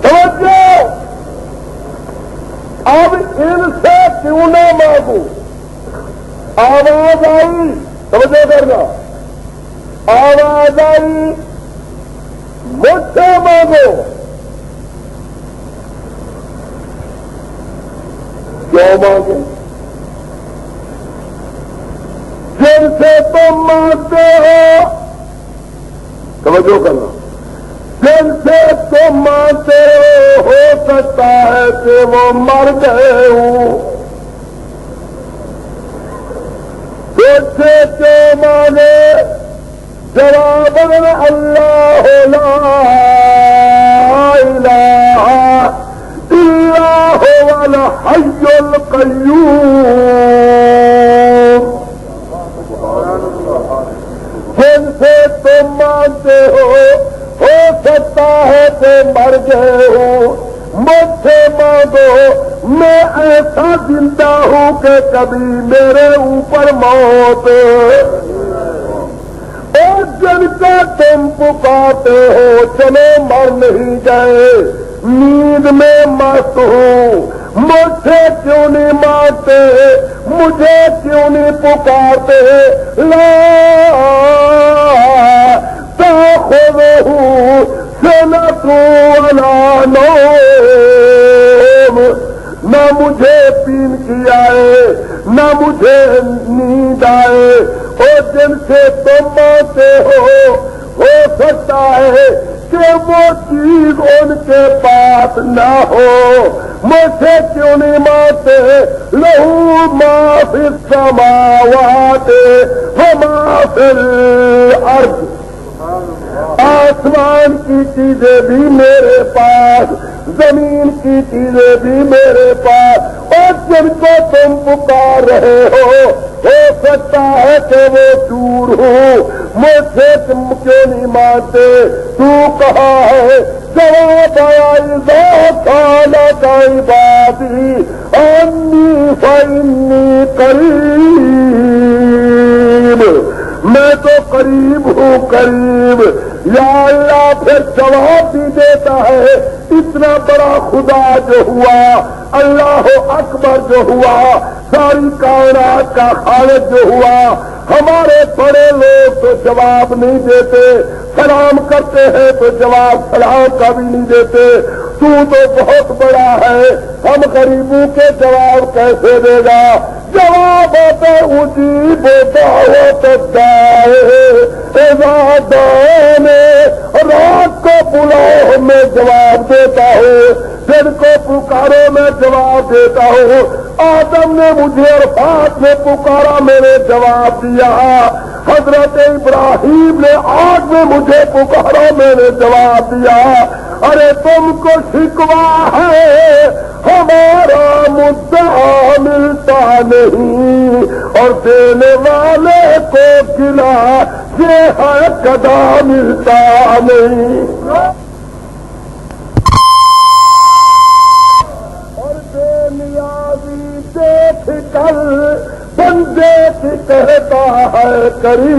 توجہ اب ان سے کیوں نہ مانگو آواز آئی توجہ کرنا آواز آئی مجھ سے مانگو کیوں مانگے جن سے تم مانگتے ہو توجہ کرنا جن سے تم مانگتے ہو سکتا ہے کہ وہ مر گئے ہوں تجھ سے کیوں مانگے جواب اللہ لا الہ الا هو الحي القيوم جن سے تم مانتے ہو سکتا ہے کہ مر گئے ہو مجھ سے مانگو میں ایسا زندہ ہوں کہ کبھی میرے اوپر موت اور جن کا تم پکارتے ہو چلو مر نہیں گئے نیند میں مست ہوں مجھ سے کیوں نہیں مانتے مجھے کیوں نہیں پکارتے لا تاخذہ سنۃ ولا نوم نہ مجھے پین کی آئے نہ مجھے نیند آئے اور جن سے تم مانتے ہو سکتا ہے کہ وہ چیز ان کے پاس نہ ہو مجھ سے کیوں نہیں مانتے لہو ما فی السماوات وما فی الارض آسمان کی چیزیں بھی میرے پاس زمین کی چیزیں بھی میرے پاس اور جن کو تم پکار رہے ہو سکتا ہے کہ وہ دور ہوں مجھ سے تم کیوں نہیں مانتے تو کہا ہے جواب آیا کالا کا عبادی انی فانی قریب میں تو قریب ہوں قریب یا اللہ پھر جواب بھی دیتا ہے اتنا بڑا خدا جو ہوا اللہ اکبر جو ہوا ساری کائنات کا خالق جو ہوا ہمارے بڑے لوگ تو جواب نہیں دیتے سلام کرتے ہیں تو جواب سلام کا بھی نہیں دیتے تو بہت بڑا ہے ہم غریبوں کے جواب کیسے دے گا جواب آتا اجیب دعوت دانے رات کو بلاؤ میں جواب دیتا ہوں دن کو پکارو میں جواب دیتا ہوں آدم نے مجھے عرفات میں پکارا میں نے جواب دیا حضرت ابراہیم نے آگ میں مجھے پکارا میں نے جواب دیا ارے تم کو شکوا ہے ہمارا مدعا ملتا نہیں اور دینے والے کو گلا یہ ہے گدا ملتا نہیں اور بے نیازی دیکھ کر بندے کی کہتا ہے کریم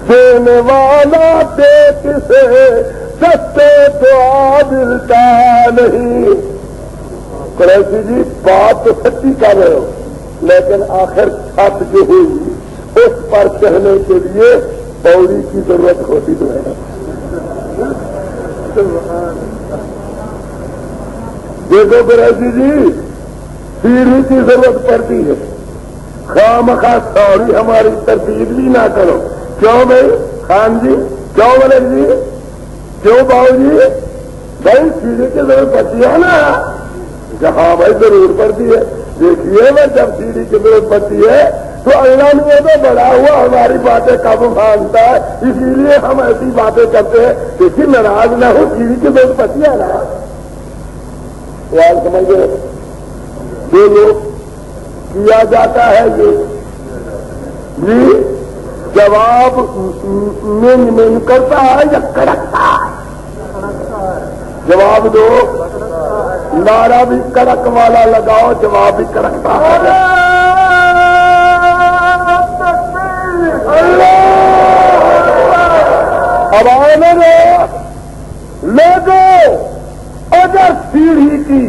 دینے والا دیکھ سے سستے دعا ملتا نہیں قریشی جی بات تو سچی کر رہے ہو لیکن آخر چھت جو ہوئی اس پر چڑھنے کے لیے پوڑی کی ضرورت ہوتی تو ہے دیکھو قریشی جی سیڑھی کی ضرورت پڑتی ہے خواہ سوری ہماری ترتیب بھی نہ کرو کیوں بھائی خان جی کیوں ملک جی کیوں باؤ جی بھائی سیڑھی کی ضرورت پڑتی ہے نا ہاں بھائی ضرور پڑتی ہے. دیکھیے میں جب سیڑھی کی ضرورت پڑتی ہے تو اللہ نے وہ تو بڑا ہوا ہماری باتیں کب مانتا ہے, اسی لیے ہم ایسی باتیں کرتے ہیں. دیکھیے ناراض نہ ہو, سیڑھی کی ضرورت پڑتی ہے نا. سمجھے جو لوگ کیا جاتا ہے یہ جی جواب من کرتا ہے یا کڑکتا ہے؟ جواب دو. نعرہ بھی کڑک والا لگاؤ, جواب بھی کڑکتا ہے. اب آنے لوگوں, اگر سیڑھی کی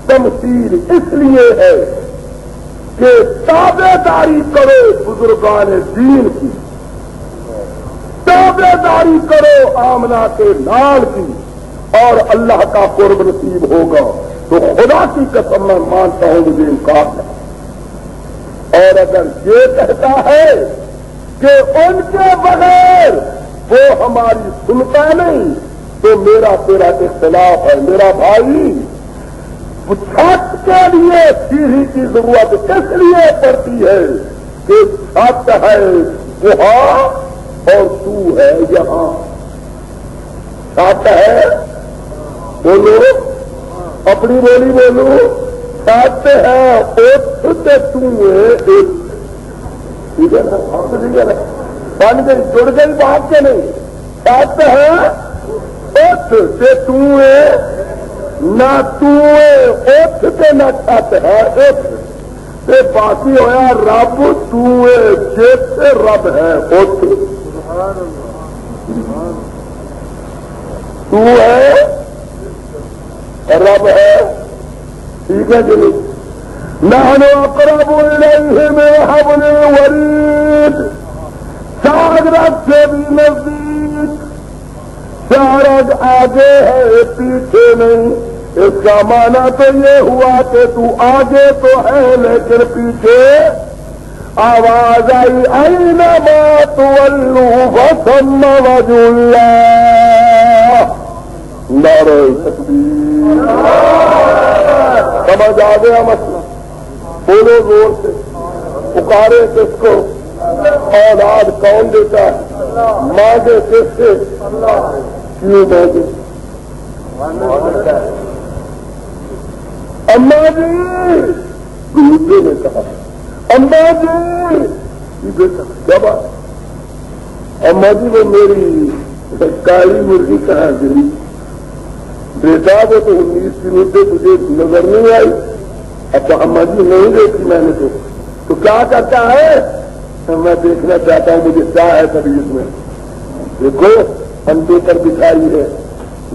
تمثیل اس لیے ہے کہ تابع داری کرو بزرگان دین کی, تابع داری کرو آمنہ کے نال کی, اور اللہ کا قرب نصیب ہوگا, تو خدا کی قسم میں مانتا ہوں مجھے انکار ہے. اور اگر یہ کہتا ہے کہ ان کے بغیر وہ ہماری سنتا نہیں, تو میرا تیرا اختلاف ہے. میرا بھائی, چھت کے لیے سیڑھی کی ضرورت اس لیے پڑتی ہے کہ چھت ہے وہاں اور تو ہے یہاں. چھت ہے, بولو اپنی بولی بولو, چھت ہے ٹھیک ہے نا, ٹھیک ہے نا, بن گئی جڑ گئی بات کے نہیں. چھت ہے تو نہ تو نہ چھت ہے, باقی ہوا رب جیسے رب ہے. تو ہے رب ہے, ٹھیک ہے جی. نحن اقرب الیہ من حبل الورید, شاگرد سے بھی نزدیک. شاگرد آگے ہے پیچھے نہیں. اس کا معنی تو یہ ہوا کہ تو آگے تو ہے لیکن پیچھے. آواز آئی اینما تولوا فثم وجہ اللہ. نعرہ تکبیر. سمجھ آ گیا مسئلہ؟ بولو زور سے, پکارے کس کو؟ اولاد کون دیتا ہے؟ مانگے کس سے؟ کیوں مانگے؟ اما جی, دوسرے نے کہا اما جی بیٹا کیا بات؟ اما جی وہ میری کالی مرغی کہاں گری؟ بیٹا وہ تو 19 دنوں سے تجھے نظر نہیں آئی. اچھا اما جی نہیں دیکھی میں نے تو کیا کرتا ہے؟ میں دیکھنا چاہتا ہوں, مجھے کیا ہے طبیعت میں. دیکھو انڈے پر بچھائی ہے,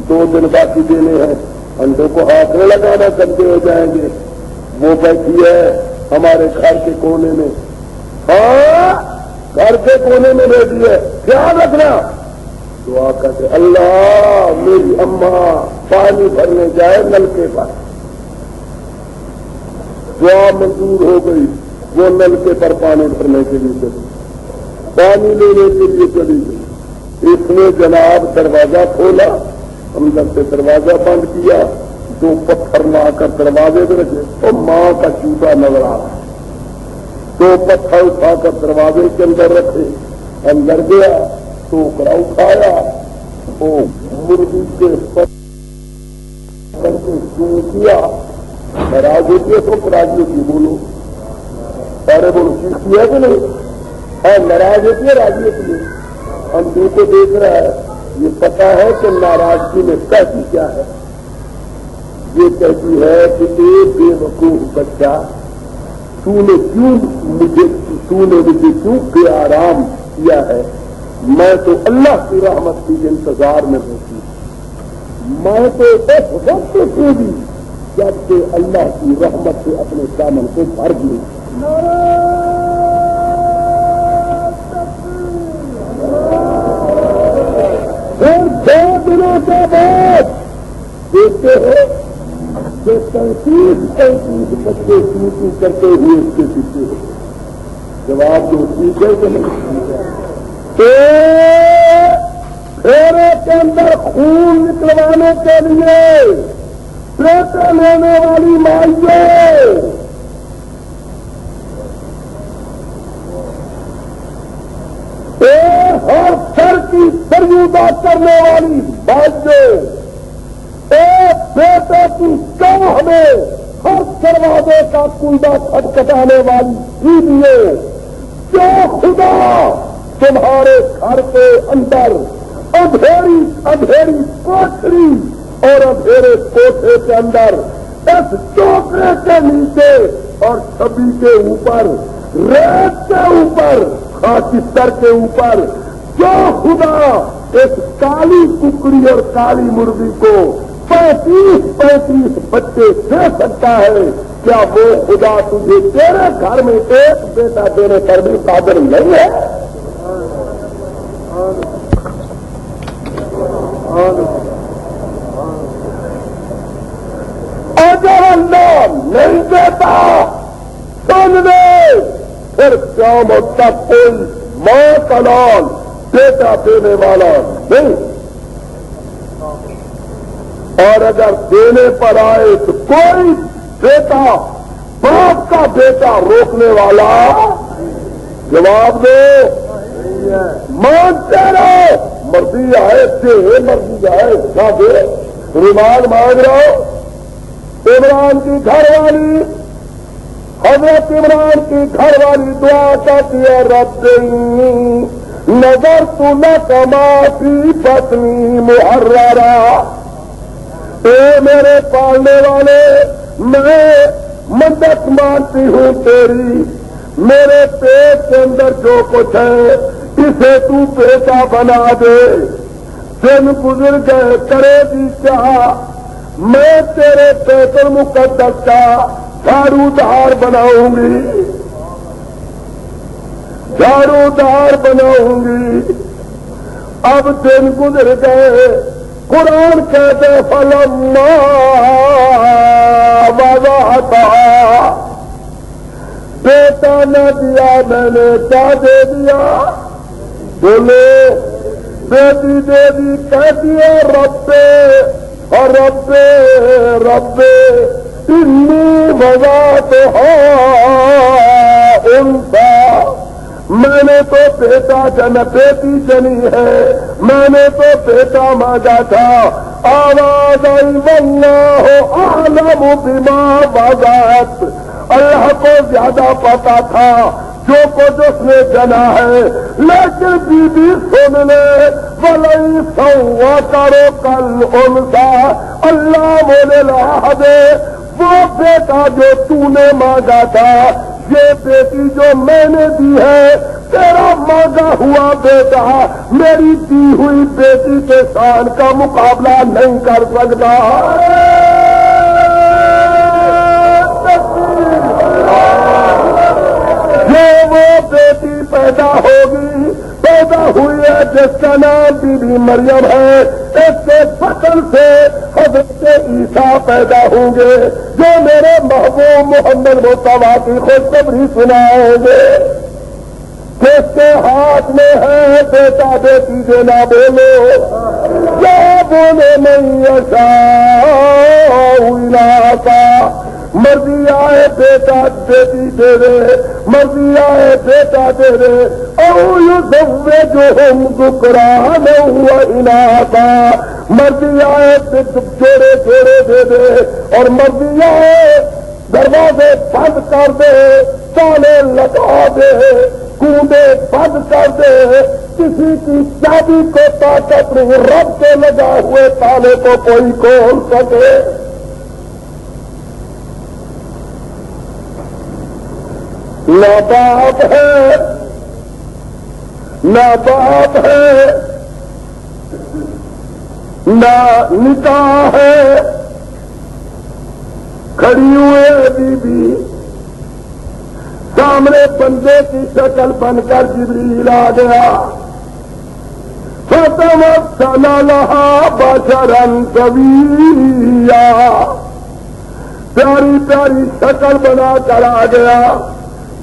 2 دن باقی دینے ہیں, انڈوں کو ہاتھ میں لگانا کرتے ہو جائیں گے. وہ بیٹھی ہے ہمارے گھر کے کونے میں, ہاں گھر کے کونے میں بیٹھی ہے. خیال رکھنا. دعا کرتے اللہ میری اماں پانی بھرنے جائے نلکے پر. دعا منظور ہو گئی. وہ نلکے پر پانی بھرنے کے لیے چلی, پانی لینے کے لیے چلی گئی. اس نے جناب دروازہ کھولا, اندر سے دروازہ بند کیا, 2 پتھر لا کر دروازے پہ رکھے تو ماں کا چوٹا نظر آ رہا. 2 پتھر اٹھا کر دروازے کے اندر رکھے, اندر گیا, ٹوکرا اٹھایا, وہ مرغی کے کر کے چون کیا. ناراض ہوتی ہے تو راضی ہوتی ہے, بولو سارے بولو چیز کیا کہ نہیں؟ ہاں ناراض ہوتی ہے راضی ہوتی ہے. ہم دو کو دیکھ رہا ہے, یہ پتا ہے کہ ناراضگی میں کہتی کیا ہے. یہ کہتی ہے کہ اے بے وقوف بچہ, تو نے مجھے کیوں بے آرام کیا ہے؟ میں تو اللہ کی رحمت کی انتظار میں ہوتی ہوں. میں تو اس وقت سے بھی جب کہ اللہ کی رحمت سے اپنے دامن کو بھر دوں. پھر 2 دنوں کے بعد دیکھتے ہو کہ 35 بچے چوٹی کرتے ہوئے اس کے پیچھے ہو. جواب دو ٹھیک ہے کہ نہیں؟ پھیرے کے اندر خون نکلوانے کے لیے بیٹے لینے والی مائیوں، ہر سر کی سرجودہ کرنے والی بائیوں، ایک بیٹے کی چاہ میں ہر دروازے کا کنڈا کھٹکھٹانے والی بیویوں، جو خدا تمہارے گھر کے اندر اندھیری کوٹھری اور اندھیرے کوٹھے کے اندر اس چوکرے کے نیچے اور چھبی کے اوپر، ریت کے اوپر، خاکستر کے اوپر، جو خدا ایک کالی ککڑی اور کالی مرغی کو 35 بچے دے سکتا ہے، کیا وہ خدا تجھے تیرے گھر میں ایک بیٹا دینے پر بھی قادر نہیں ہے؟ اگر اللہ نہیں دیتا سن لے، پھر قیامت تک کوئی ماں کا لال بیٹا دینے والا نہیں، اور اگر دینے پر آئے تو کوئی بیٹا باپ کا بیٹا روکنے والا، جواب دو، مانتے رہو، مرضی آئے دے، مرضی آئے نہ دے، رومال مانگ رہو۔ عمران کی گھر والی، حضرت عمران کی گھر والی دعا کرتی ہے، رب نظر تو نہ کما فی بطنی محررا، اے میرے پالنے والے، میں منت مانتی ہوں تیری، میرے پیٹ کے اندر جو کچھ ہے اسے تو بیٹا بنا دے، دن گزر گئے کرے گی کیا، میں تیرے بیت المقدس کا جھاڑو دار بناؤں گی، جھاڑو دار بناؤں گی۔ اب دن گزر گئے، قرآن کہتے فلما وضعتها، بیٹا نہ دیا میں نے کیا دے دیا، بولے بیٹی دے دی، کہتی ہے رب اور رب انی وضعتها انثى، میں نے تو بیٹا بیٹی جنی ہے، میں نے تو بیٹا مانگا تھا، آواز آئی واللہ اعلم بما وضعت، اللہ کو زیادہ پتا تھا جو کچھ اس نے جنا ہے، لیکن بی بی سن لے، وَلَيْسَ وَكَرُ كَالْأُنثىٰ، اللہ بولے لا دے، وہ بیٹا جو تو نے مانگا تھا، یہ بیٹی جو میں نے دی ہے، تیرا مانگا ہوا بیٹا میری دی ہوئی بیٹی کے شان کا مقابلہ نہیں کر سکتا۔ جو وہ بیٹی پیدا ہوگی، پیدا ہوئی ہے جس کا نام بی بی مریم ہے، اس کے بطن سے حضرت عیسیٰ پیدا ہوں گے، جو میرے محبوب محمد مصطفیٰ کی خوشخبری سنائیں گے۔ جس کے ہاتھ میں ہے بیٹا بیٹی دینا، بولو کیا بولے نہیں ایسا اناسا، مرضی آئے بیٹا بیٹی دے دے، مرضی آئے بیٹا دے دے، او یزوجہم ذکرانا و اناسا، مرضی آئے جوڑے جوڑے دے دے، اور مرضی آئے دروازے بند کر دے، تالے لگا دے، کنڈے بند کر دے، کسی کی چابی کو طاقت نہیں، رب کے لگا ہوئے تالے کو کوئی کھول سکے۔ نہ باپ ہے، نہ باپ ہے، نہ نکاح ہے، کھڑی ہوئے بی بی، سامنے بندے کی شکل بن کر جبریل آ گیا، فتمثل لها بشرا سویا، پیاری پیاری شکل بنا کر آ گیا۔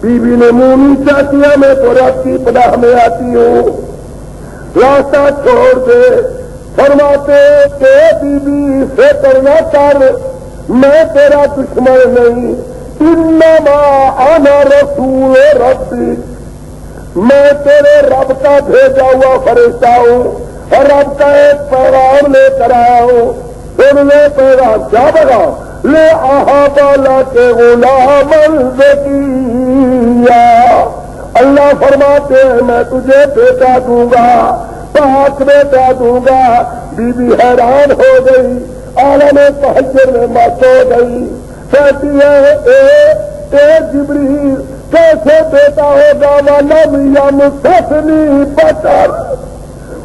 بی بی نے منہ نیچا کیا، میں تو رب کی پناہ میں آتی ہوں، راستہ چھوڑ دے، فرماتے کہ بی بی فکر نہ کر، میں تیرا دشمن نہیں، انما انا رسول ربی، میں تیرے رب کا بھیجا ہوا فرشتہ ہوں، اور رب کا ایک پیغام لے کر آیا ہوں۔ پھر یہ پیغام کیا بگا؟ لے احابا کے غلام زکیہ، اللہ فرماتے ہیں میں تجھے بیٹا دوں گا، پاک بیٹا دوں گا۔ بی بی حیران ہو گئی، عالم تحجر میں مست ہو گئی، کہتی ہے اے جبریل کیسے بیٹا ہوگا؟ ولم یمسسنی بشر،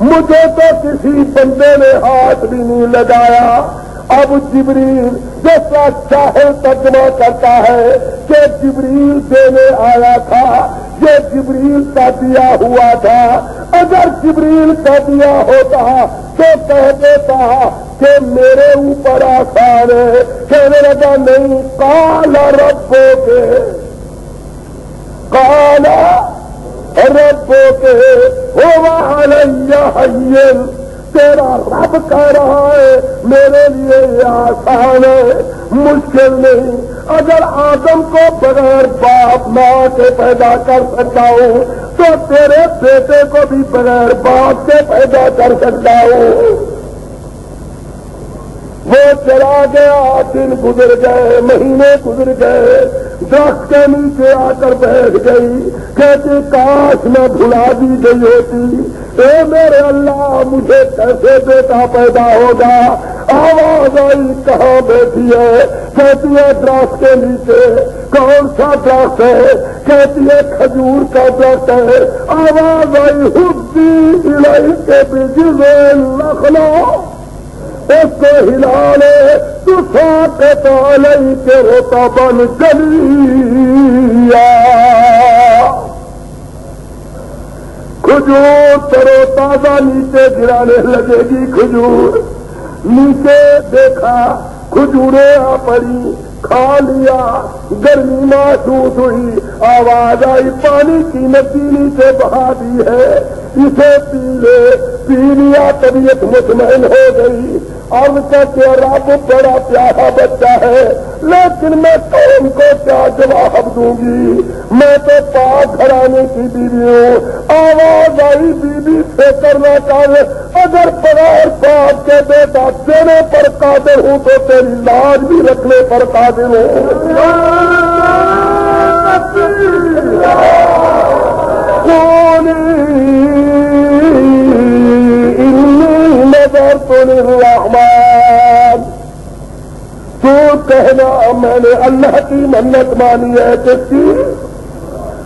مجھے تو کسی بندے نے ہاتھ بھی نہیں لگایا۔ اب جبریل جیسا چاہے ترجمہ کرتا ہے کہ جبریل دینے آیا تھا، یہ جبریل کا دیا ہوا تھا۔ اگر جبریل کا دیا ہوتا تو کہہ دیتا کہ میرے اوپر آسان ہے، کہنے لگا نہیں، قال ربو کے، قال ربو کے ہوا علیہ حین، تیرا رب کہہ رہا ہے میرے لیے یہ آسان ہے، مشکل نہیں۔ اگر آدم کو بغیر باپ ماں کے پیدا کر سکتا ہوں تو تیرے بیٹے کو بھی بغیر باپ کے پیدا کر سکتا ہوں۔ وہ چلا گیا، دن گزر گئے، مہینے گزر گئے، درخت کے نیچے آ کر بیٹھ گئی، کہتی کاش میں بھلا دی گئی ہوتی، اے میرے اللہ مجھے کیسے بیٹا پیدا ہوگا؟ آواز آئی کہاں بیٹھی ہے؟ کہتی ہے درخت کے نیچے۔ کون سا درخت ہے؟ کہتی ہے کھجور کا درخت ہے۔ آواز آئی حبی الیک بجذع النخلہ، اس کو ہلا لے تو ساقط علیک رطبا جنیا، کھجور ترو تازہ نیچے گرانے لگے گی۔ کھجور نیچے دیکھا، کھجوریں آ پڑی، کھا لیا، گرمی محسوس ہوئی، آواز آئی پانی کی ندی نیچے بہا دی ہے، اسے پی لے، پی لیا، طبیعت مطمئن ہو گئی۔ اب تک رب بڑا پیارا بچہ ہے، لیکن میں قوم کو کیا جواب دوں گی؟ میں تو پاک گھرانے کی بیوی ہوں۔ آواز آئی بی بی فکر نہ کر، اگر بغیر باپ کے بیٹا دینے پر قادر ہوں تو تیری لاج بھی رکھنے پر قادر ہوں۔ للرحمن، تو کہنا میں نے اللہ کی منت مانی ہے۔ کس کی؟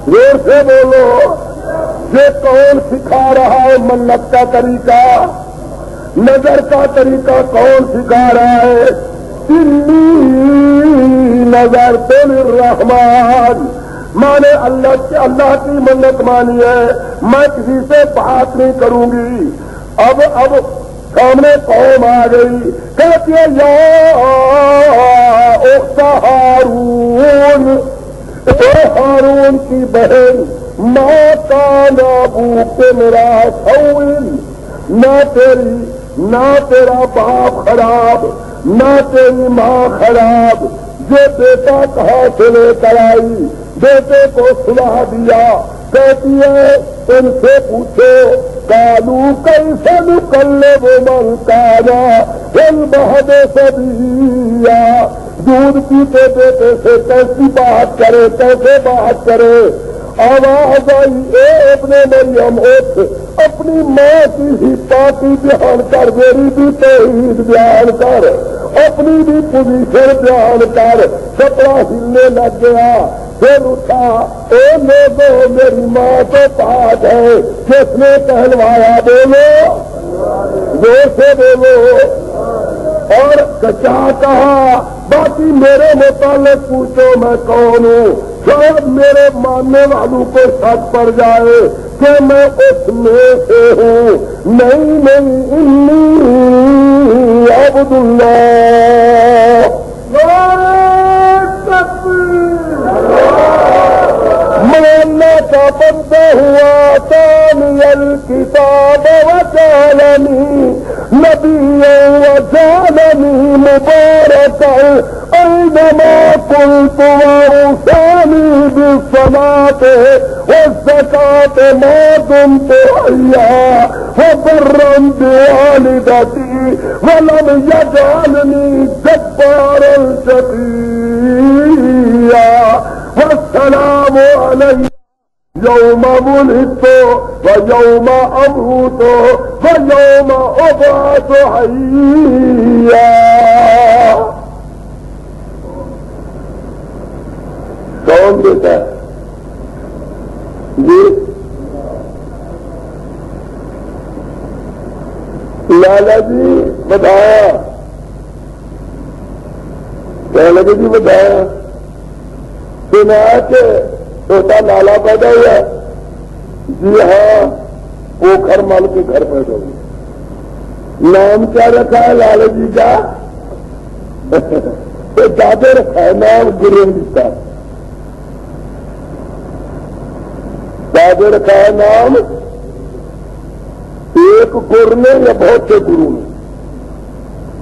زور سے بولو۔ یہ کون سکھا رہا ہے منت کا طریقہ؟ نظر کا طریقہ کون سکھا رہا ہے؟ انی نظرت للرحمن، میں نے اللہ کی منت مانی ہے، میں کسی سے بات نہیں کروں گی۔ اب سامنے قوم آ گئی، کہتی ہے یا اخت ہارون، اے ہارون کی بہن، ما کان ابوک میرا سوء، نہ تیرا باپ خراب، نہ تیری ماں خراب، یہ بیٹا کہاں سے لے کر آئی؟ بیٹے کو سلا دیا۔ کہتی ہے ان سے پوچھو، کالو کیسے نکلب من کان فی المہد صبیا، دودھ پیتے بیٹے سے کیسی بات کرے، کیسے بات کرے؟ آواز آئی اے ابن مریم اٹھ، اپنی ماں کی ہی پاکی بیان کر، میری بھی توحید بیان کر، اپنی بھی پوزیشن بیان کر۔ کپڑا ہلنے لگ گیا، پھر اٹھا، اے لوگوں میری ماں تو پاک ہے، کس نے کہلوایا؟ بولو، زور سے بولو۔ اور کیا کہا؟ باقی میرے متعلق پوچھو میں کون ہوں، شاید میرے ماننے والوں کو شک پڑ جائے کہ میں اس میں سے ہوں۔ نہیں، انی عبد اللہ، میں اللہ کا بندہ ہوا، آتانی الکتاب وجعلنی نبیا وجعلنی مبارکا إنما كنت وأوصاني بالصلاة والزكاة ما دمت حيا وبرا بوالدتي ولم يجعلني جبارا شقيا والسلام علي يوم ولدت ويوم أموت ويوم أبعث حيا. کون دیتا ہے جی؟ لالا جی بتایا، کہنے لگے جی بتایا، سنا کہ چھوٹا لالا پیدا ہوا؟ جی ہاں، پوکھر مل کے گھر پیدا ہوا. نام کیا رکھا ہے لالا جی کا؟ دادے رکھا ہے نام گروندتا. دادے رکھا ہے نام ایک گر نے یا بہت سے گرو نے؟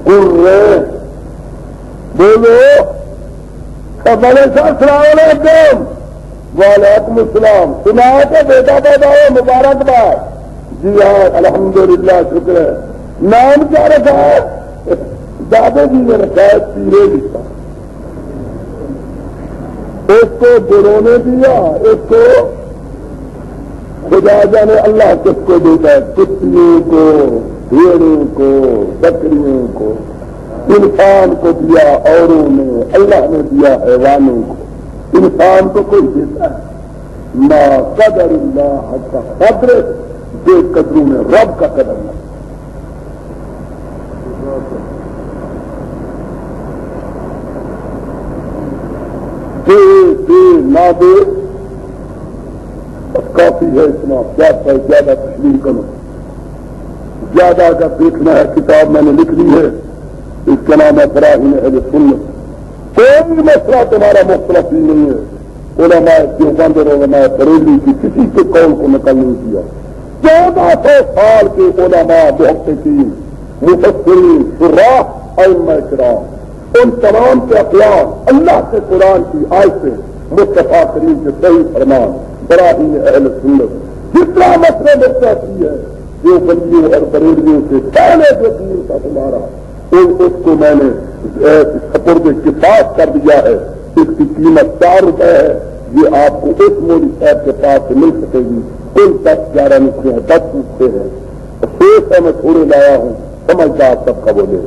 گر بولو. بڑے صاحب السلام علیکم. وعلیکم السلام. سنا کہ بیٹا پیدا ہو، مبارکباد. جی ہاں الحمدللہ شکر ہے. نام کیا رکھا ہے؟ دادے جی نے رکھا ہے پیرے لکھا. اس کو گروں نے دیا، اس کو خدا جانے اللہ کس کو دیتا ہے، کتوں کو، بھیڑوں کو، بکریوں کو. انسان کو دیا اوروں نے، اللہ نے دیا حیوانوں کو. انسان کو کوئی دیتا ہے ما قدر اللہ کا قدر، بے قدروں میں رب کا قدر نہ. دے نہ دے بس کافی ہے. اتنا زیادہ تشریح کرو. زیادہ اگر دیکھنا ہے کتاب میں نے لکھ لی ہے، اس کا نام ہے فراہم اہل سنت. کوئی مسئلہ تمہارا مختلف ہی نہیں ہے. علماء دیوبند اور علماء بریلوی کی کسی کے قول کو نقل نہیں کیا. 1400 سال کے علماء محققین مفسرین شراح ائمہ کرام، ان تمام کے اقوال اللہ کے قرآن کی آیت سے مصطفیٰ کریم کے صحیح فرمان براہیم اہل سنت. جتنا مسئلہ مختلف ہے جو بندیوں اور بریلویوں سے پہلے جو دین تھا تمہارا، اس کو میں نے سپرد کفایت کر دیا ہے. اس کی قیمت 4 روپے ہے. یہ آپ کو اس موری صاحب کے پاس سے مل سکے گی. کل 10-11 نسخے ہیں، 10 نسخے ہیں. افسوس ہے میں تھوڑے لایا ہوں، سمجھدار سب کا بولے.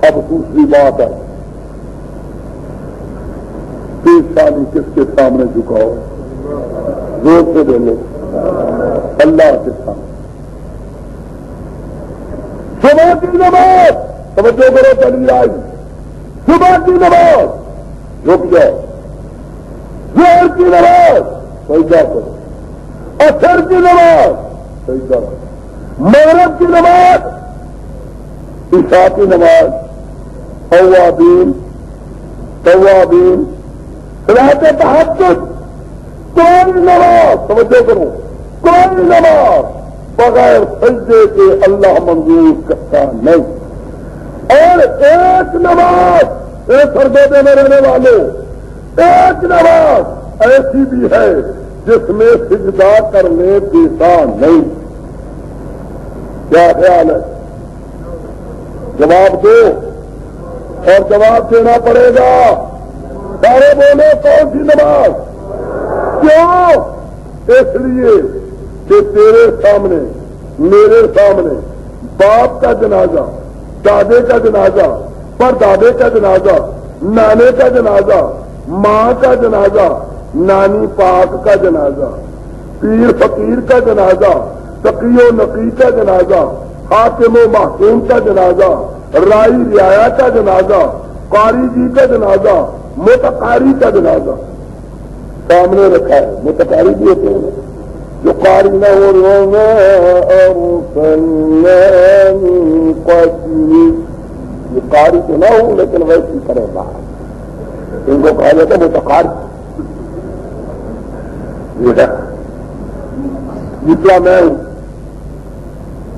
اب دوسری بات ہے، پیشانی کس کے سامنے جھکاؤ؟ زور سے بولو، اللہ کے سامنے. صبح کی نماز توجہ کرو، چلی آئی. صبح کی نماز رک جاؤ. ظہر کی نماز سجدہ کرو. عصر کی نماز سجدہ کرو. مغرب کی نماز، عشاء کی نماز، اوابین صلاۃ تہجد. کوئی نماز توجہ کرو، کوئی نماز بغیر سجدے کے اللہ منظور کرتا نہیں. اور ایک نماز، ایک سرگودے میں رہنے والوں، ایک نماز ایسی بھی ہے جس میں سجدہ کرنے دیتا نہیں. کیا خیال ہے؟ جواب دو، اور جواب دینا پڑے گا. سارے بولے کون سی نماز؟ کیوں؟ اس لیے کہ تیرے سامنے، میرے سامنے باپ کا جنازہ، دادے کا جنازہ، پردادے کا جنازہ، نانے کا جنازہ، ماں کا جنازہ، نانی پاک کا جنازہ، پیر فقیر کا جنازہ، تقی و نقی کا جنازہ، حاکم و محکوم کا جنازہ، رائی رعایا کا جنازہ، قاری جی کا جنازہ، متقاری کا جنازہ سامنے رکھا ہے. متقاری بھی ہوتے ہیں جو قاری نہ ہو. یہ قاری تو نہ ہو لیکن ویسی کرے گا، ان کو کہا جاتا ہے متقاری. جتنا میں ہوں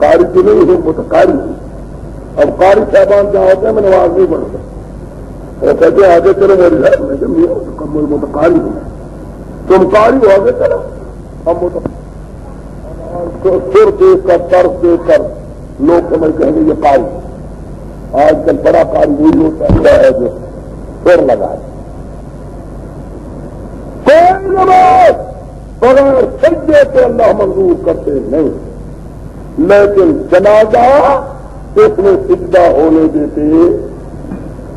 قاری تو نہیں ہوں، متقاری ہوں. اب قاری صاحبان جہاں ہوتے ہیں میں نماز نہیں پڑھتا. وہ کہتے آگے چلو میرے گھر میں کمل متقاری ہوں تم قاری ہو آگے چلو ہم سر دے کر طرف دے کر لوگ سمجھ کہیں گے یہ قاری آج کل بڑا قاری وہی ہوتا ہے جو سر لگائے کوئی نماز بغیر سجدے کے اللہ منظور کرتے نہیں لیکن جنازہ اس میں سجدہ ہونے دیتے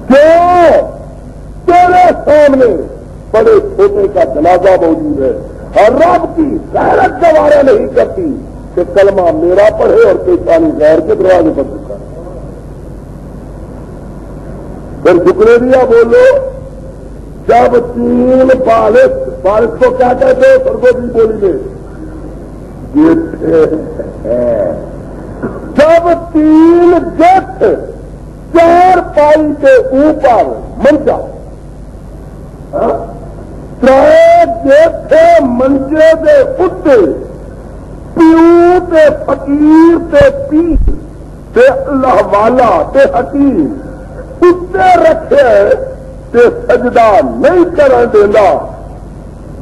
کیوں تیرے سامنے بڑے چھوٹے کا جنازہ موجود ہے اور رب کی غیرت گوارا نہیں کرتی کہ کلمہ میرا پڑھے اور پیشانی غیر کے دروازے پر جھکا پھر جھکنے دیا بولو جب تین بارش کو کیا کہتے ہیں سرگو بھی بولی گے جب تین جت چار پائی کے اوپر منجا ترے منجے دے اتنے پیو تے فقیر تے پیر تے اللہ والا تے حکیم اتنے رکھے تے سجدہ نہیں کرن دینا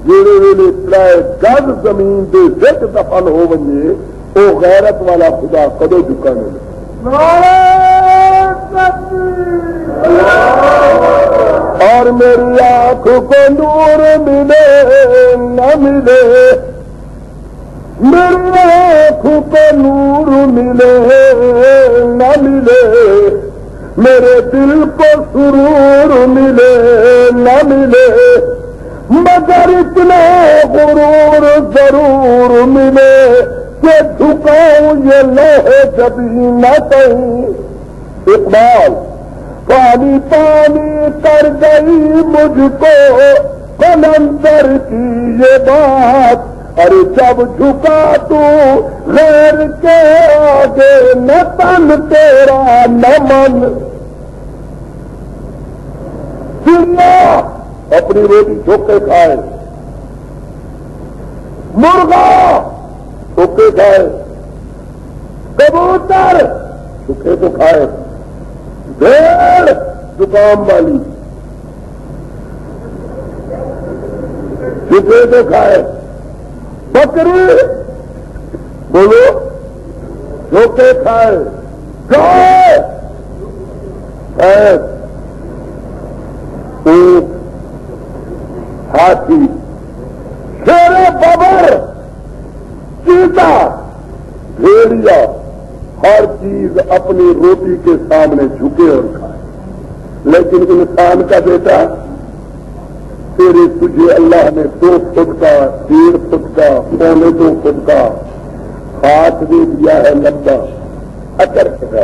جیڑے ویلے ترائے گز زمین دے وچ دفن ہو ونجے وہ غیرت والا خدا کدو جھکا نہیں اور میری آنکھ کو نور ملے نہ ملے میری آنکھ کو نور ملے نہ ملے میرے دل کو سرور ملے نہ ملے مگر اتنا غرور ضرور ملے کہ جھکاؤں یہ لوہے جبھی نہ کہیں اقبال پانی پانی کر گئی مجھ کو قلندر کی یہ بات ارے جب جھکا تو غیر کے آگے نہ تن تیرا نہ من چڑیا اپنی روٹی جھک کے کھائے مرغا جھک کے کھائے کبوتر جھکے تو کھائے بھیڑ زکام والی جھکے تو کھائے بکری بولو جھوکے کھائے گائے بھینس اونٹ ہاتھی شیر ببر چیتا بھیڑیا ہر چیز اپنی روٹی کے سامنے جھکے اور کھائے لیکن انسان کا بیٹا تیرے تجھے اللہ نے 2 فٹ کا 1.5 فٹ کا 2.25 فٹ کا ہاتھ دے دیا ہے لمبا اچر کا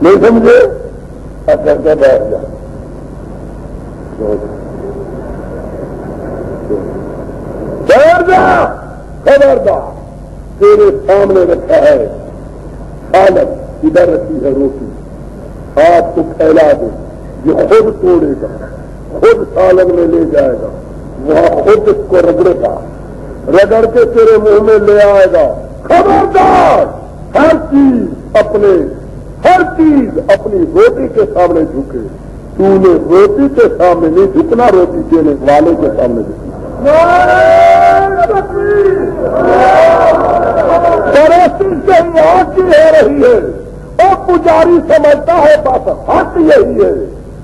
نہیں سمجھے اچر کا بیٹھ جا بیٹھ جا خبردار تیرے سامنے رکھا ہے سالن ادھر رکھی ہے روٹی آپ کو پھیلا دے یہ خود توڑے گا خود سالن میں لے جائے گا وہاں خود اس کو رگڑے گا رگڑ کے تیرے منہ میں لے آئے گا خبردار ہر چیز اپنی روٹی کے سامنے جھکے تو نے روٹی کے سامنے نہیں جھکنا روٹی دینے والے کے سامنے جھکنا پرستی سے یہاں کی ہو رہی ہے اور پجاری سمجھتا ہے بس حق یہی ہے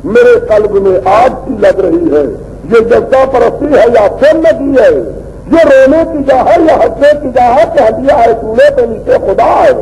میرے قلب میں آگ کی لگ رہی ہے یہ جذبہ پرستی ہے یا پھر لگی ہے یہ رونے کی جا ہے یا ہنسنے کی جا ہے کہ ہڈیا ہے چولہے پہ نیچے خدا ہے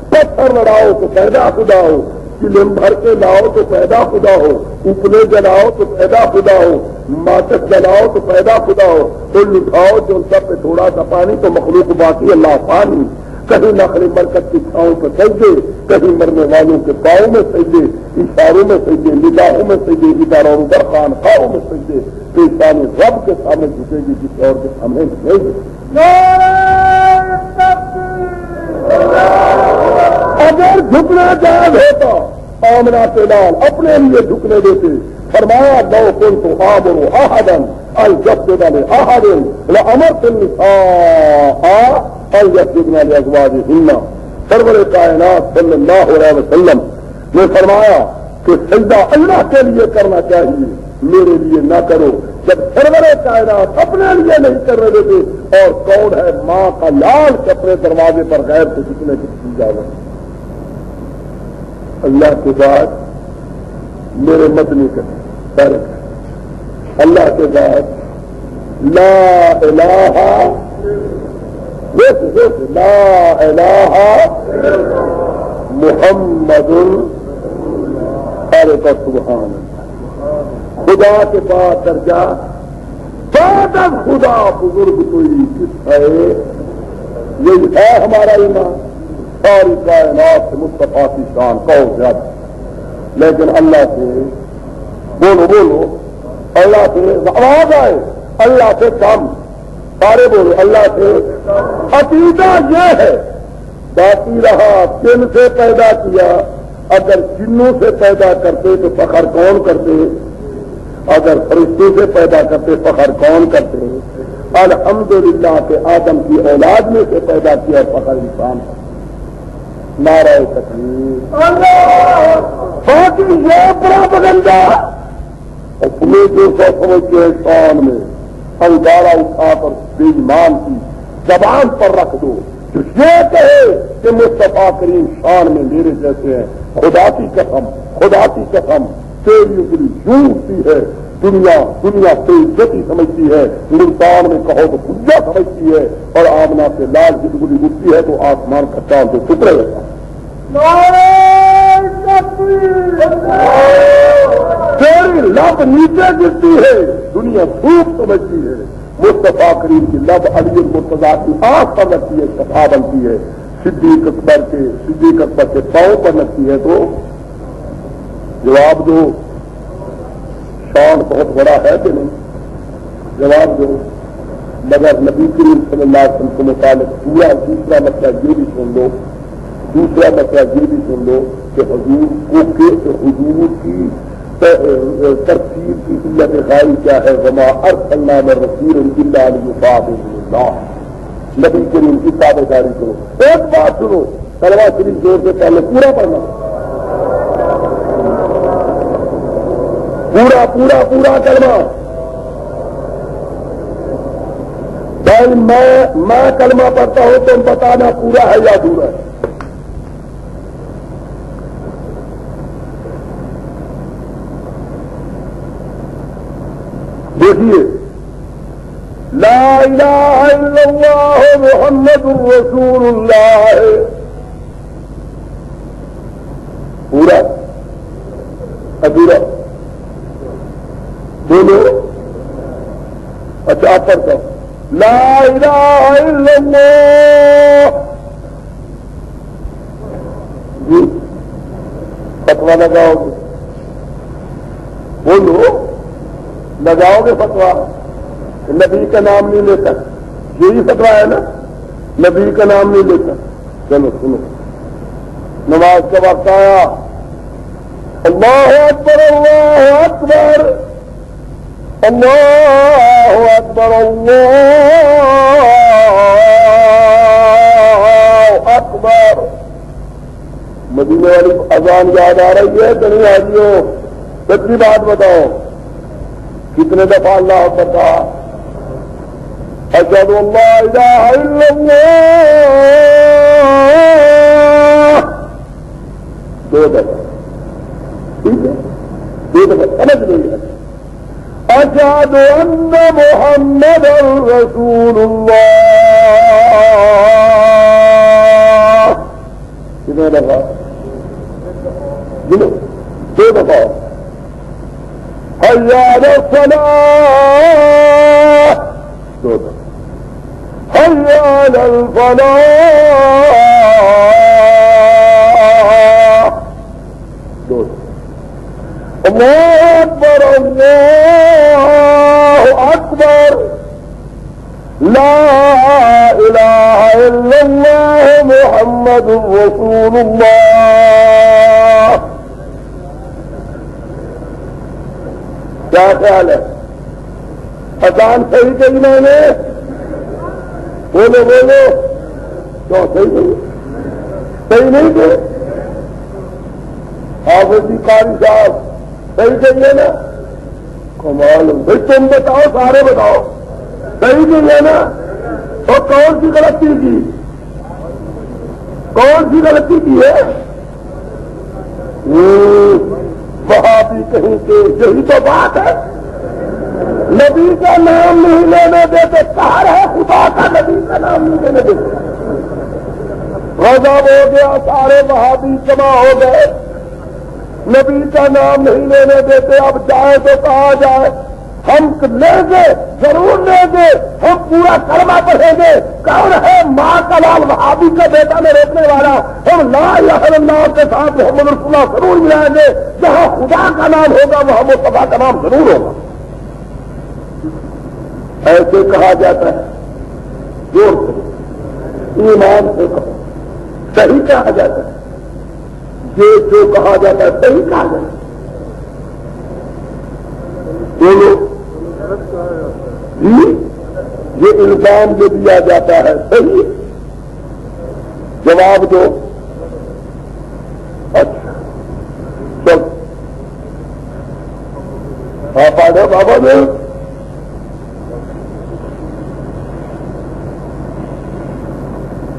پتھر لڑاؤ تو پیدا خدا ہو چلم بھر کے لاؤ تو پیدا خدا ہو اپنے جلاؤ تو پیدا خدا ہو ماتک جلاؤ تو پیدا خدا ہو پل اٹھاؤ جو سب پہ تھوڑا سا پانی تو مخلوق باقی اللہ پانی کہیں نخل مرکز کی چھاؤں پہ سجدے کہیں مرنے والوں کے پاؤں میں سجدے اشاروں میں سجدے نگاہوں میں سجدے اداروں پر خانقاہوں میں سجدے پیشانی رب کے سامنے جھکے گی کسی اور کے سامنے جھکے گی اگر جھکنا جائز ہوتا آمنا کے لال اپنے لیے جھکنے دیتے فرمایا لو کنت آمر احدا الجسد لاحد لامرت النساء ان يسجدن لازواجهن سرور کائنات صلی اللہ علیہ وسلم نے فرمایا کہ سجدہ اللہ کے لیے کرنا چاہیے، میرے لیے نہ کرو۔ جب سرور کائنات اپنے لیے نہیں کر رہے تھے، اور کون ہے ماں کا لال کہ اپنے دروازے پر غیر کو جتنے کی اجازت؟ اللہ کے بعد میرے مدنی کا فرق ہے، اللہ کے بعد لا الہ لا الہ محمد سبحان اللہ۔ خدا کے بعد درجہ بعد از خدا بزرگ کوئی کس ہے؟ یہی ہے ہمارا ایمان۔ ساری کائنات سے مصطفیٰ کی شان کہو زیادہ، لیکن اللہ سے بولو اللہ سے آواز آئے، اللہ سے کم، سارے بولو اللہ سے۔ عقیدہ یہ ہے، باقی رہا جن سے پیدا کیا، اگر جنوں سے پیدا کرتے تو فخر کون کرتے؟ اگر فرشتوں سے پیدا کرتے فخر کون کرتے؟ الحمدللہ کہ آدم کی اولاد میں سے پیدا کیا فخر انسان ہے۔ نعرہ تکبیر اللہ۔ باقی یہ پروپیگنڈا اپنے جو سمجھ کے شان میں انگارہ اٹھا کر بے ایمان کی زبان پر رکھ دو، جو یہ کہے کہ مصطفیٰ کریم شان میں میرے جیسے ہیں، خدا کی قسم تیری اگلی یوں اٹھتی ہے، دنیا سے عزتی سمجھتی ہے، ہندوستان میں کہو تو خدا سمجھتی ہے، اور آمنا سے لال کی اگلی اٹھتی ہے تو آسمان کا چاند تو ٹکڑے رہتا ہے۔ تیری لب نیچے گرتی ہے، دنیا خوب سمجھتی ہے، مصطفیٰ کریم کی لب علی المرتضیٰ کی آنکھ پر لگتی ہے، شفا بنتی ہے، صدیق اکبر کے پاؤں پر لگتی ہے۔ تو جواب دو، شان بہت بڑا ہے کہ نہیں؟ جواب دو۔ مگر نبی کریم صلی اللہ علیہ وسلم کے متعلق پورا دوسرا مسئلہ یہ بھی سن لو کہ حضور کی ترتیب کی علت غائی کیا ہے؟ وما ارسلنا من رسول الا لیطاع باذن اللہ۔ نبی کریم کی تابع داری کرو۔ ایک بات سنو، کلمہ شریف زور سے پہلے پورا پڑھنا، پورا کلمہ۔ بھائی میں کلمہ پڑھتا ہوں، تم بتانا پورا ہے یا ادھورا ہے۔ دیکھیے، لا الہ الا اللہ محمد الرسول اللہ، پورا ادھورا؟ بولو۔ اچھا آپ پڑھتا ہوں، لا الہ الا اللہ۔ جی فتوا لگاؤ گے؟ بولو، لگاؤ گے فتوا؟ نبی کا نام نہیں لیتا، یہی فتوا ہے نا، نبی کا نام نہیں لیتا۔ چلو سنو، نماز کا وقت آیا، اللہ اکبر اللہ اکبر اللہ اکبر اللہ اکبر۔ مدینے والی اذان یاد آ رہی ہے کہ نہیں؟ حاجیوں سچی بات بتاؤ، کتنے دفعہ اللہ اکبر کہا؟ اشہد ان لا الہ الا اللہ، 2 دفعہ، ٹھیک ہے؟ 2 دفعہ سمجھ لیجیے۔ اشہد ان محمد رسول اللہ، کتنے دفعہ؟ 2 دفعہ۔ حی علی الصلاۃ، 2 دفعہ۔ حی علی الفلاح، 2 دفعہ۔ اللہ اکبر اللہ اکبر، لا الہ الا اللہ محمد رسول اللہ۔ کیا خیال ہے؟ اذان صحیح کہی میں نے؟ بولو کیوں صحیح نہیں؟ صحیح نہیں کہ حافظ جی قاری صاحب صحیح کہیے نا؟ کمال بھائی تم بتاؤ، سارے بتاؤ صحیح کہیے نا؟ اور کون سی غلطی کی؟ کون سی غلطی کی ہے؟ وہاں بھی کہیں کہ یہی تو بات ہے، نبی کا نام نہیں لینے دیتے، کہا ہے خدا کا نبی کا نام نہیں لینے دیتے۔ غضب ہو گیا، سارے وہابی جمع ہو گئے، نبی کا نام نہیں لینے دیتے۔ اب جائے تو کہا جائے، ہم لیں گے، ضرور لیں گے، ہم پورا کلمہ پڑھیں گے۔ کون ہے ماں کا لال وہابی کا بیٹا میں روکنے والا؟ ہم لا الہ الا اللہ کے ساتھ محمد رسول اللہ ضرور ملائیں گے۔ جہاں خدا کا نام ہوگا وہاں مصطفیٰ کا نام ضرور ہوگا۔ ایسے کہا جاتا ہے، زور سے ایمان سے کہو، صحیح کہا جاتا ہے۔ یہ جو کہا جاتا ہے صحیح کہا جاتا ہے۔ بولو جی، یہ الزام جو دیا جاتا ہے صحیح، جواب دو۔ اچھا چل آپ آ جاؤ بابا جی۔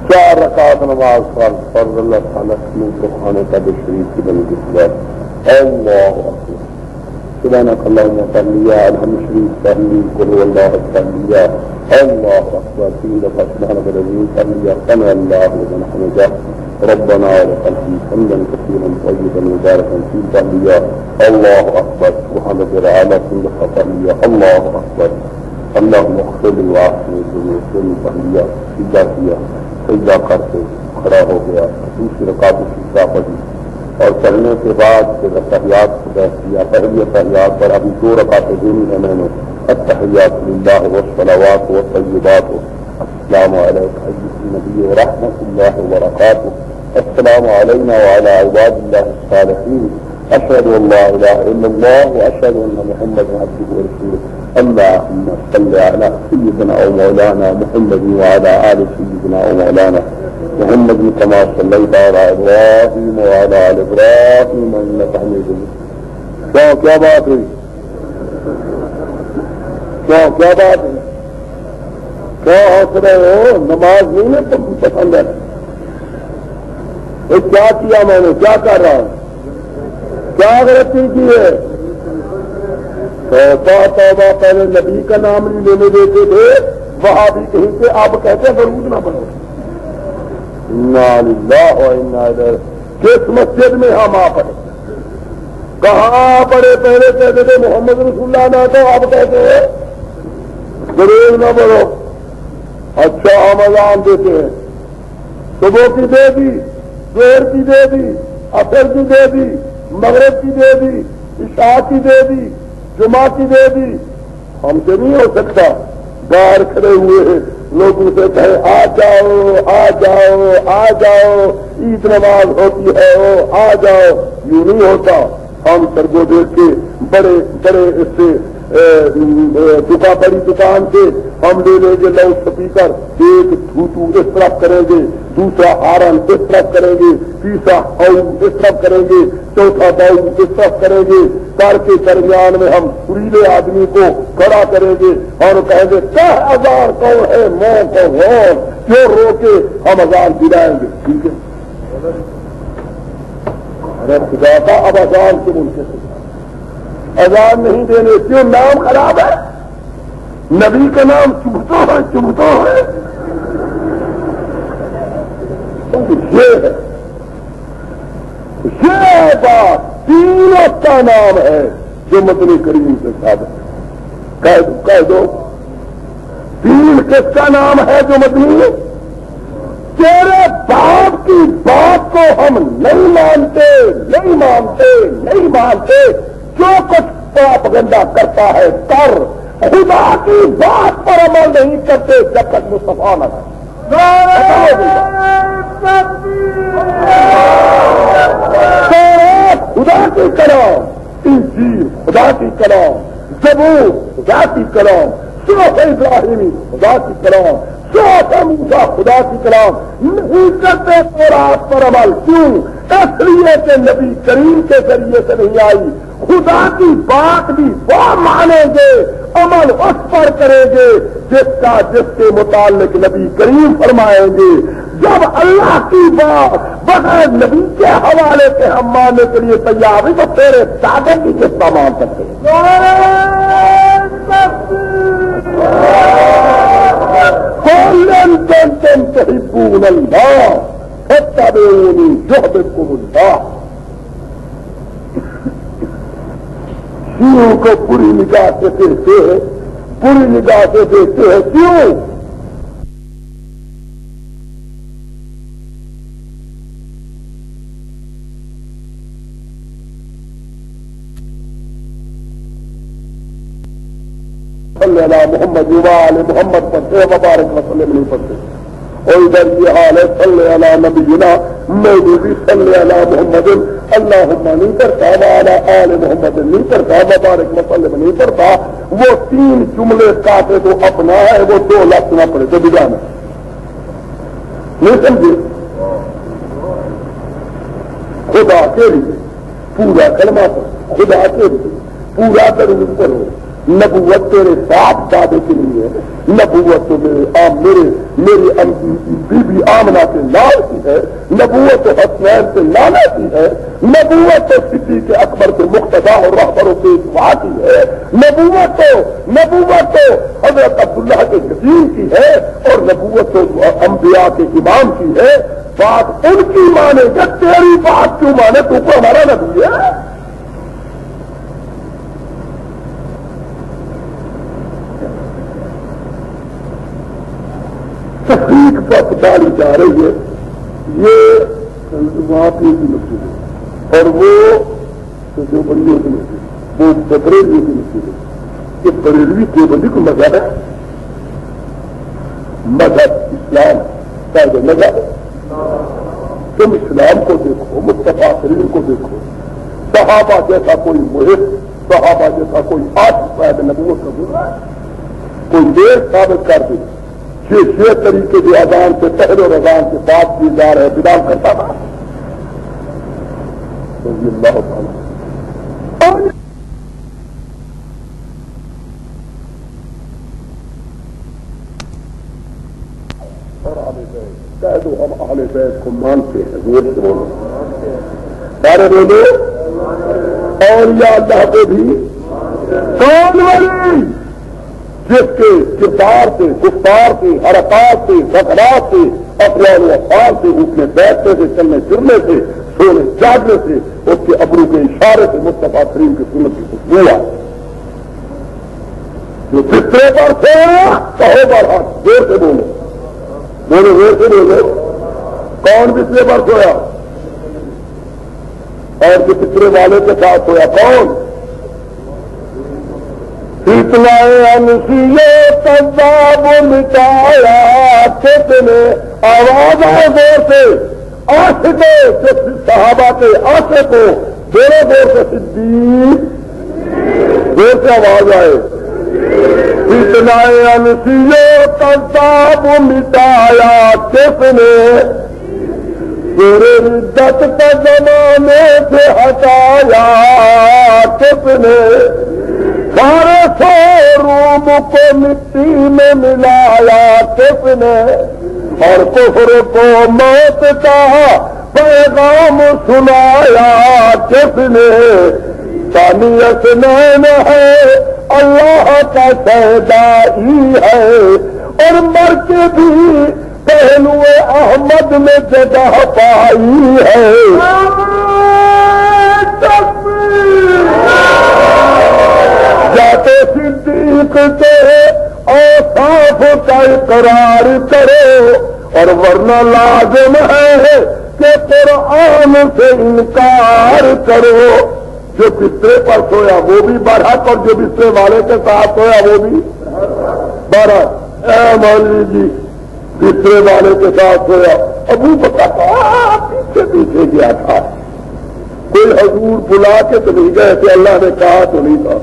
چار رکعت نماز فرض اللہ تعالیٰ کو کھانے کا شریف کی بنی کی اللہ اکبر سبحانک اللہم صلی علی شریف صلی قل اللہ صلی اللہ اکبر تین دفعہ سبحانک العظیم صلی سمع اللہ لمن حمدہ ربنا ولک الحمد حمدا کثیرا طیبا مبارکا فیہ صلی اللہ اکبر سبحان ربی الاعلی تین دفعہ صلی اللہ اکبر اللہم اغفر لی وعافنی صلی سجدہ کیا، سجدہ کر کے کھڑا ہو گیا، دوسری رکعت سجدہ پڑھی اور چلنے کے بعد پھر تحیات کو بیٹھ کیا۔ پہلی تحیات پر ابھی دو رکعتیں دینی ہے میں نے، التحیات للہ والصلوات والطیبات، السلام علیک ایھا النبی ورحمۃ اللہ وبرکاتہ، السلام علینا وعلی عباد اللہ الصالحین، اشہد ان لا الہ الا اللہ واشہد ان محمدا عبدہ ورسولہ، اللہم صل علی سیدنا و مولانا محمد وعلی آل سیدنا و مولانا محمد كما صليت على ابراهيم وعلى آل ابراهيم انك حميد مجيد۔ کیا بات ہے؟ کیا بات ہے؟ کیا ہنس رہے ہو؟ نماز نہیں ہے تم پسند ہے؟ کیا کیا میں نے؟ کیا کر رہا ہوں؟ کیا غلطی کی ہے؟ توبہ، پہلے نبی کا نام نہیں لینے دیتے تھے، وہاں بھی کہیں سے آپ کہتے درود نہ پڑھو۔ انا للہ و انا الیہ، کس مسجد میں ہم آ پڑے؟ کہاں پڑے؟ پہلے کہتے تھے محمد رسول اللہ نہ، تو اب کہتے ہیں ضرور نہ پڑھو۔ اچھا ہم اذان دیتے ہیں، صبح کی دے دی، ظہر کی دے دی، عصر کی دے دی، مغرب کی دے دی، عشاء کی دے دی، جمعہ کی دے دی۔ ہم سے نہیں ہو سکتا، باہر کھڑے ہوئے ہیں، لوگوں سے کہے آ جاؤ آ جاؤ آ جاؤ، عید نماز ہوتی ہے آ جاؤ، یوں نہیں ہوتا۔ ہم سر کو دیکھ کے بڑے بڑے اس سے بڑی دکان سے ہم لے لیں گے لاؤڈ اسپیکر، ایک تھوتو اس طرف کریں گے، دوسرا ہارن اس طرف کریں گے، تیسرا ہاؤ اس طرف کریں گے، چوتھا باؤ اس طرف کریں گے، کر کے درمیان میں ہم سریلے آدمی کو کھڑا کریں گے اور کہیں گے کیا اذان کون ہے، مو کون ہو، کیوں رو کے ہم اذان دلائیں گے۔ ٹھیک ہے، ارے خدا کا اب اذان کے ملک سے اذان نہیں دینے کیوں؟ نام خراب ہے، نبی کا نام چبھتا ہے۔ یہ بات تین کا نام ہے جو مدنی کریم سے ثابت ہے۔ کہہ دو تین کس کا نام ہے جو مدنی؟ تیرے باپ کی بات کو ہم نہیں مانتے، جو کچھ پروپیگنڈا کرتا ہے کر، خدا کی بات پر عمل نہیں کرتے جب تک مصطفیٰ نہ خدا کی کلام، انجیل خدا کی کلام، زبور خدا کی کلام، صحف ابراہیمی خدا کی کلام، صحف موسیٰ خدا کی کلام، نہیں کرتے تورات پر عمل۔ کیوں؟ اس لیے کہ نبی کریم کے ذریعے سے نہیں آئی. خدا کی بات بھی وہ مانیں گے, عمل اس پر کریں گے جس کے متعلق نبی کریم فرمائیں گے. جب اللہ کی بات بغیر نبی کے حوالے سے ہم ماننے کے لیے تیار ہیں تو تیرے دادے کی کس کا مان سکتے ہیں؟ قُلْ كُنتُمْ تُحِبُّونَ اللَّهَ فَاتَّبِعُونِي يُحْبِبْكُمُ اللَّهُ. شیعوں کو پوری نگاہ سے دیکھتے ہیں, پوری نگاہ سے دیکھتے ہیں. کیوں؟ صلی اللہ محمد وآل محمد پڑھتے مبارک وسلم نہیں پڑھتے. اور ادھر یہ حال ہے صلی اللہ نبینا میں بھی صلی اللہ محمد اللہم نہیں پڑھتا, وعلی آل محمد نہیں پڑھتا, مبارک وسلم نہیں پڑھتا. وہ 3 جملے کاٹے تو اپنا ہے, وہ 2 لفظ نہ پڑے تو بجانا نہیں سمجھے. خدا کے لیے پورا کلمہ پڑھو, خدا کے لیے پورا درود پڑھو. نبوت تیرے باپ دادے کے لیے, نبوت تو میری بی بی آمنہ سے لال کی ہے, نبوت تو حسنین سے لالا کی ہے, نبوت تو صدیق اکبر کے مقتدی اور رہبروں کے اتباع کی ہے, نبوت تو حضرت عبداللہ کے یتیم کی ہے, اور نبوت تو انبیاء کے امام کی ہے. بات ان کی مانے گا, تیری بات کیوں مانے؟ تو کو ہمارا نبی ہے. تحقیق پر ڈالی جا رہی ہے. یہ وہاں کی مسجد ہے اور وہ جو بندیوں کی مسجد ہے, وہ بریلوی کی مسجد ہے. یہ بریلوی کے بندی کو مذہب ہے, مذہب اسلام کا جو مذہب ہے. تم اسلام کو دیکھو, مصطفیٰ کریم کو دیکھو, صحابہ جیسا کوئی محب, صحابہ جیسا کوئی عاشق صاحب نبوت کا گزرا ہے, کوئی دیر ثابت کر دے. یہ طریقے جو اذان سے پہلے اور اذان کے بعد کی جا رہے بدعت کرتا تھا. اللہ تعالیٰ کہہ دو ہم اہل بیت کو مانتے ہیں, زور سے بولو, سارے بولو. اور یا اللہ کو بھی کون ولی جس کے کردار سے, گفتار سے, حرکات سے, سکنات سے, اقوال و افعال سے, اٹھنے بیٹھنے سے, چلنے پھرنے سے, سونے جاگنے سے, اس کے ابرو کے اشارے سے مصطفیٰ کریم کی سنت کی خوشبو ہے. جو بسترے پر سویا کہو بار زور سے بولو, بولو زور سے بولو. کون بسترے پر سویا اور جو بسترے والے کے ساتھ سویا کون؟ اتنا انسیے کذاب مٹایا کس نے آواز آئے زور سے, عاشقوں صحابہ کے عاشقوں بولو زور سے, صدیق زور سے آواز آئے. اتنا انسیے کذاب مٹایا کس نے, تیرے ردت کا زمانے سے ہٹایا کس نے, سارے روم کو مٹی میں ملایا کس نے, اور کفر کو موت کا پیغام سنایا کس نے. ثانی اثنین ہے اللہ کا شہدائی ہے, اور مر کے بھی پہلو احمد میں جگہ پائی ہے. جاتے صدیق کے اوصاف کا اقرار کرو, اور ورنہ لازم ہے کہ قرآن سے انکار کرو. جو بسترے پر سویا وہ بھی برحق, اور جو بسترے والے کے ساتھ سویا وہ بھی برحق. اے مولوی جی بسترے والے کے ساتھ سویا, ابو بکر پیچھے پیچھے گیا تھا, کوئی حضور بلا کے تو نہیں گئے تھے, اللہ نے کہا تو نہیں تھا.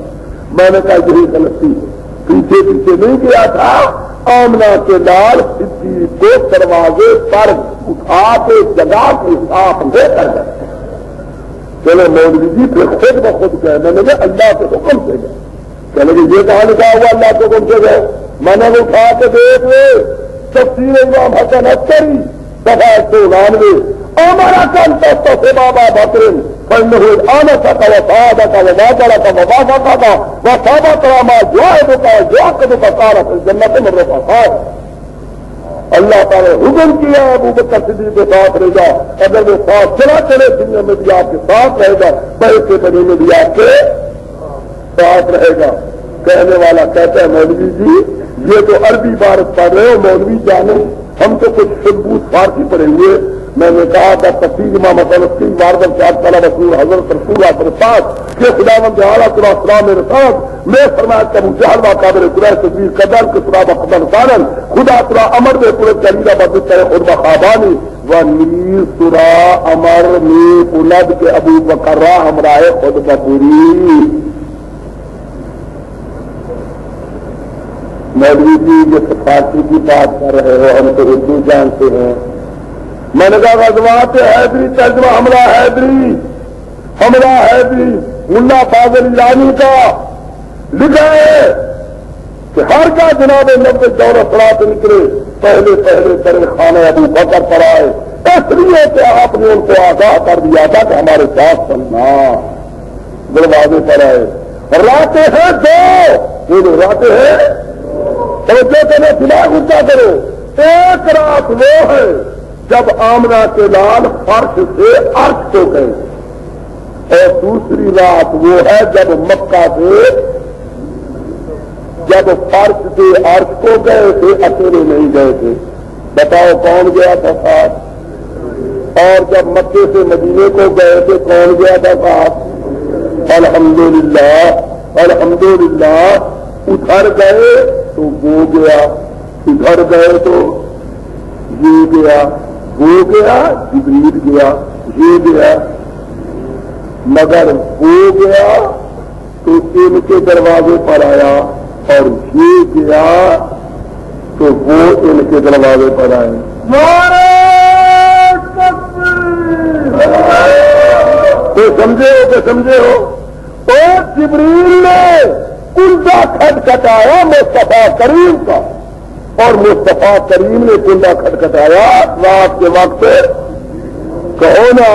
میں نے کہا یہی غلطی ہے, پیچھے پیچھے نہیں گیا تھا, آمنہ کے لال صدیق کو دروازے پر اٹھا کے جگہ کے ساتھ لے کر گئے. چلو مولوی جی پھر خود بخود کہنے لگے اللہ کے حکم سے گئے. کہنے لگے یہ کہاں لکھا ہوا اللہ کے حکم سے گئے؟ میں نے اٹھا کے دیکھ لے تفسیر امام حسن عسکری صفحہ 199 ہمارا کل تو سے بابا بکرن پڑھنے ہوئے آنا سکا وفادہ کا وبادہ کا وبافہ کا وفادہ کراما جوائد کا جواب کا سارا جنت میں رفا. اللہ تعالیٰ حکم کیا ابو بکر صدیق کے ساتھ رہے گا. اگر وہ ساتھ چلا چلے دنیا میں بھی آپ کے ساتھ رہے گا, پیسے بنی میں بھی آپ کے ساتھ رہے گا. کہنے والا کہتا ہے مولوی جی یہ تو عربی عبارت پڑھ رہے ہو مولوی جانے, ہم تو کچھ ثبوت فارسی پڑھیں گے. میں نے کہا تھا تفسیر امام حسن کی واردن سے آپ تعالیٰ رسول حضرت رسول اللہ کے ساتھ کہ خداوند اعلیٰ صلی اللہ علیہ وسلم میرے ساتھ میں فرمایا کہ ابو جہل و قابل قرآن تصویر قدر کے سرا بقدر سارن خدا سرا امر دے پورے چلیدہ بدت ہے خود بخابانی و نیر سرا امر می اولد کے ابو بکر ہمراہ خود بپوری. مولوی جی جس فارسی کی بات کر رہے ہو ہم تو اردو جانتے ہیں. میں نے کہا غزوات حیدری ترجمہ حملہ حیدری ملا فاضل ایرانی کا لکھا ہے کہ ہر کا جناب نبے دور اثرات نکلے پہلے ترے خانہ ابو بکر پر آئے, اس لیے کہ آپ نے ان کو آگاہ کر دیا تھا کہ ہمارے ساتھ چلنا. دروازے پر آئے راتے ہیں دو راتے ہیں توجہ کرنے دماغ اونچا کرو. ایک رات وہ ہے جب آمنہ کے لال فرش سے عرش کو گئے, اور دوسری رات وہ ہے جب مکہ سے جب فرش سے عرش کو گئے تھے اکیلے نہیں گئے تھے. بتاؤ کون گیا تھا ساتھ؟ اور جب مکے سے مدینے کو گئے تھے کون گیا تھا ساتھ؟ الحمدللہ ادھر گئے تو وہ گیا, ادھر گئے تو یہ گیا, وہ گیا جبریل گیا, یہ گیا, مگر وہ گیا تو ان کے دروازے پر آیا, اور یہ گیا تو وہ ان کے دروازے پر آئے. تو سمجھے ہو اور جبریل نے کنڈا کھٹکھٹایا مصطفیٰ کریم کا, اور مصطفیٰ کریم نے کنڈا کھٹکھٹایا رات کے وقت. کہو نا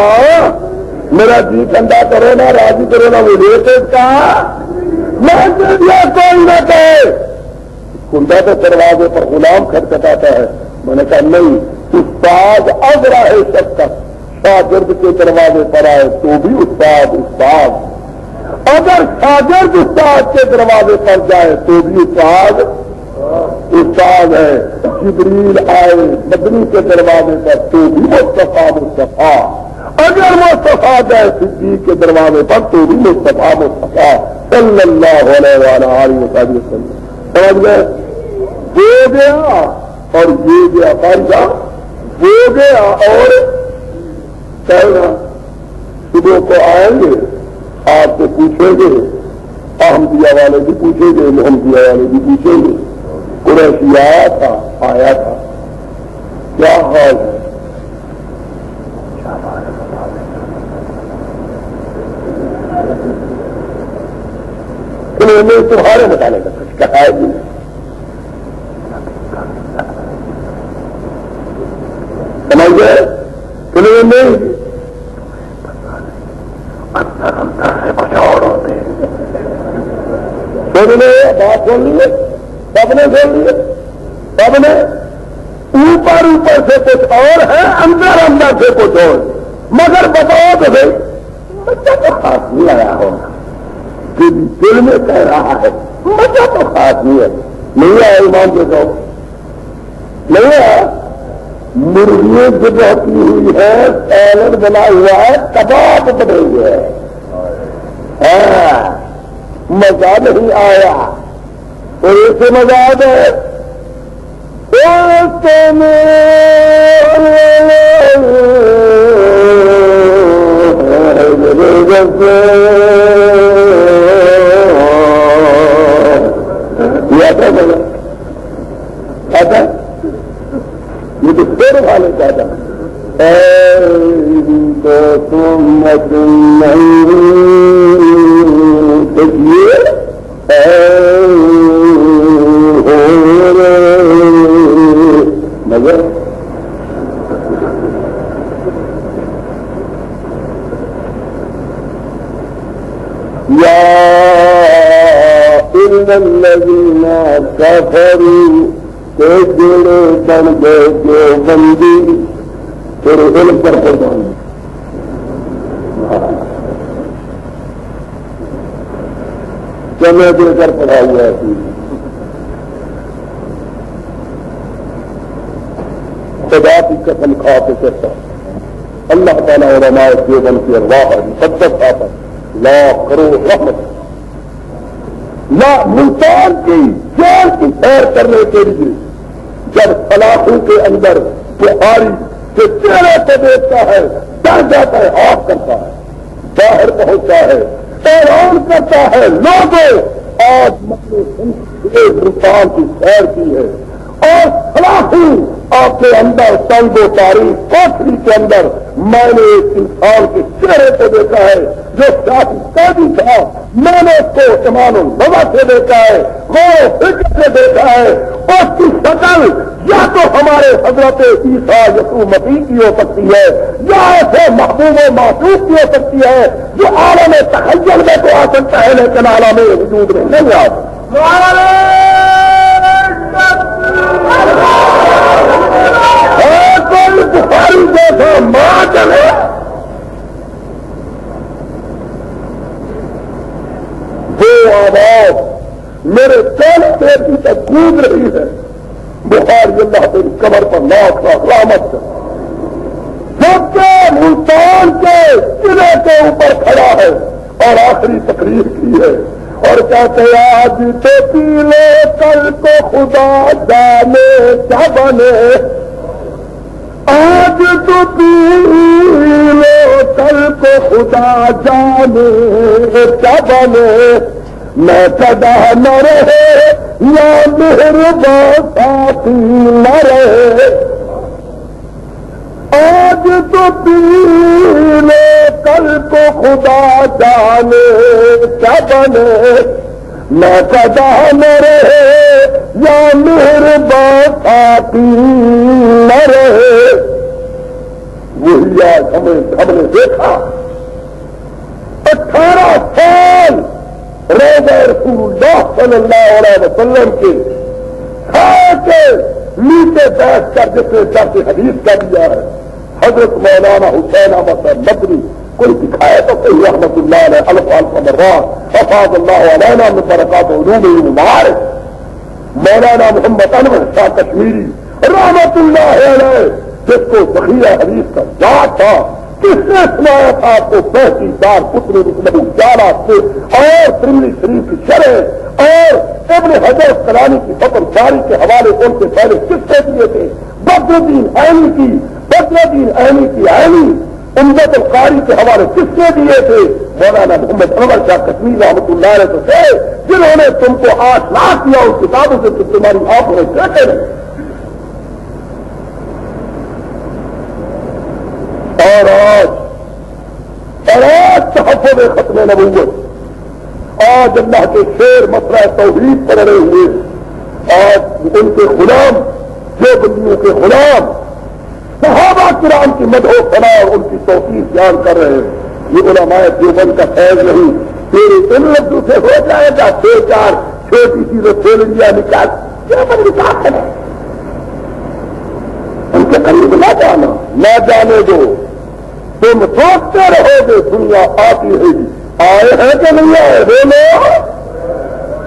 میرا جی ٹھنڈا کرو نا, راضی کرو نا, مجھے کا میں کوئی نہ کہے. کنڈا تو دروازے پر غلام کھٹکھٹاتا ہے. میں نے کہا نہیں, استاد اب رہے شب تک شاگرد کے دروازے پر آئے تو بھی استاد. اگر شاگرد استاد کے دروازے پر جائے تو بھی استاد ہے. جبریل آئے مدنی کے دروازے پر تو بھی مصطفیٰ. اگر مصطفیٰ جائے صدیق کے دروازے پر تو بھی مصطفیٰ صلی اللہ علیہ وسلم. سمجھ گئے؟ وہ گیا اور یہ گیا, فارغ وہ گیا اور کہنا صبح کو آئیں گے آپ سے پوچھیں گے, احمدیہ والے بھی پوچھیں گے, محمدیہ والے بھی پوچھیں گے. قریشی آیا تھا کیا حال ہے؟ انہوں نے تمہارے بتانے کا کچھ کہا ہے بھی سمجھ گئے؟ انہوں نے اندر سے کچھ اور ہوتے سن لے, بات سن لیے, سب نے سن لیے, سب نے اوپر سے کچھ اور ہے, اندر سے کچھ اور. مگر بتاؤ تو بھائی بچہ تو خاص نہیں آیا ہوگا, دل میں کہہ رہا ہے بچہ تو خاص نہیں ہے. نہیں آیا ایمان کے ساتھ, نہیں آیا. مرغیاں جگہ کی ہوئی ہے, سیلڈ بنا ہوا ہے, کباب بنے ہوئے ہیں, مزہ نہیں آیا. اور اسے مزہ آ گئے یا ان الذین کفروا کے جڑے بن گئے جو بندی تیرے علم پر قربان جمع دے کر پڑھا ہوا ہے. خدا کی قسم کھا کے کہتا اللہ تعالیٰ علماء دیوبند کی ارواح مقدس آتا لا کرو رحمت لا ملتان کی جیل کی سیر کرنے کے لیے جب سلاخوں کے اندر بخاری کے چہرے کو دیکھتا ہے ڈر جاتا ہے آف کرتا ہے باہر پہنچتا ہے اعلان کرتا ہے لوگوں آج ملتان کی سیر کی ہے اور سلاخوں آپ کے اندر تنگ و تاریخ کوٹری کے اندر میں نے ایک انسان کے چہرے کو دیکھا ہے جو سیاسی قیدی تھا میں نے اس کو ایمان النظر سے دیکھا ہے غور و فکر سے دیکھا ہے اس کی شکل یا تو ہمارے حضرت عیسیٰ یسوع مسیح کی ہو سکتی ہے یا ایسے محبوب و معشوق کی ہو سکتی ہے جو عالم تخیل میں تو آ سکتا ہے لیکن عالم وجود میں نہیں آ سکتا. کوئی بخاری جیسا ماں چلے وہ آواز میرے کان سے ابھی تک گونج رہی ہے بخاری اللہ تیری کمر پر لاکھ لاکھ رحمت کر جبکہ ملتان کے قلعے کے اوپر کھڑا ہے اور آخری تقریر کی ہے اور کہتے آج تو پی لو کل کو خدا جانے کیا بنے آج تو پی لو کل کو خدا جانے کیا بنے میں کدا نہ رہے یا مہربان ساتھی نہ رہے آج تو پی لو کل کو خدا جانے کیا بنے میں کدا نہ رہے یا مہربان ساتھی نہ رہے. وہی آج ہم نے دیکھا 18 سال روزہ رسول اللہ صلی اللہ علیہ وسلم کے کھا کے نیچے بیٹھ کر جس نے درس حدیث کا دیا ہے حضرت مولانا حسین احمد مدنی کوئی دکھائے تو کوئی رحمت اللہ علیہ الف مرات حفاظ اللہ علینا من برکات علوم مبارک مولانا محمد انور شاہ کشمیری رحمت اللہ علیہ جس کو ذخیرہ حدیث کا یاد تھا کس نے سنایا تھا آپ کو بہتی دار پتر مطلب 11 سے اور ترمذی شریف کی شرح اور ابن حجر اسقلانی کی فتح باری کے حوالے ان سے پہلے کس سے دیے تھے بدر الدین عینی کی عینی امدت القاری کے حوالے کس سے دیے تھے مولانا محمد انور شاہ کشمیری رحمۃ اللہ علیہ تو تھے جنہوں نے تم کو آشنا کیا ان کتابوں سے تمہاری آنکھوں میں کہتے رہے. اور آج تحفظ ختم نبوت آج اللہ کے شیر مسئلہ توحید پر رہے ہوئے آج ان کے غلام جو بندیوں کے غلام صحابہ کرام کی مدح و ثنا اور ان کی توقیر بیان کر رہے ہیں. یہ علماء دیوبند کا فیض نہیں تیرے ان لفظوں سے ہو جائے گا 2-4 چھوٹی چیزیں کھول لیا نکال کیا بن نکال کریں ان کے قریب نہ جانا نہ جانے دو. تم سوچتے رہو گے دنیا آتی رہے گی. آئے ہیں کہ نہیں آئے بولو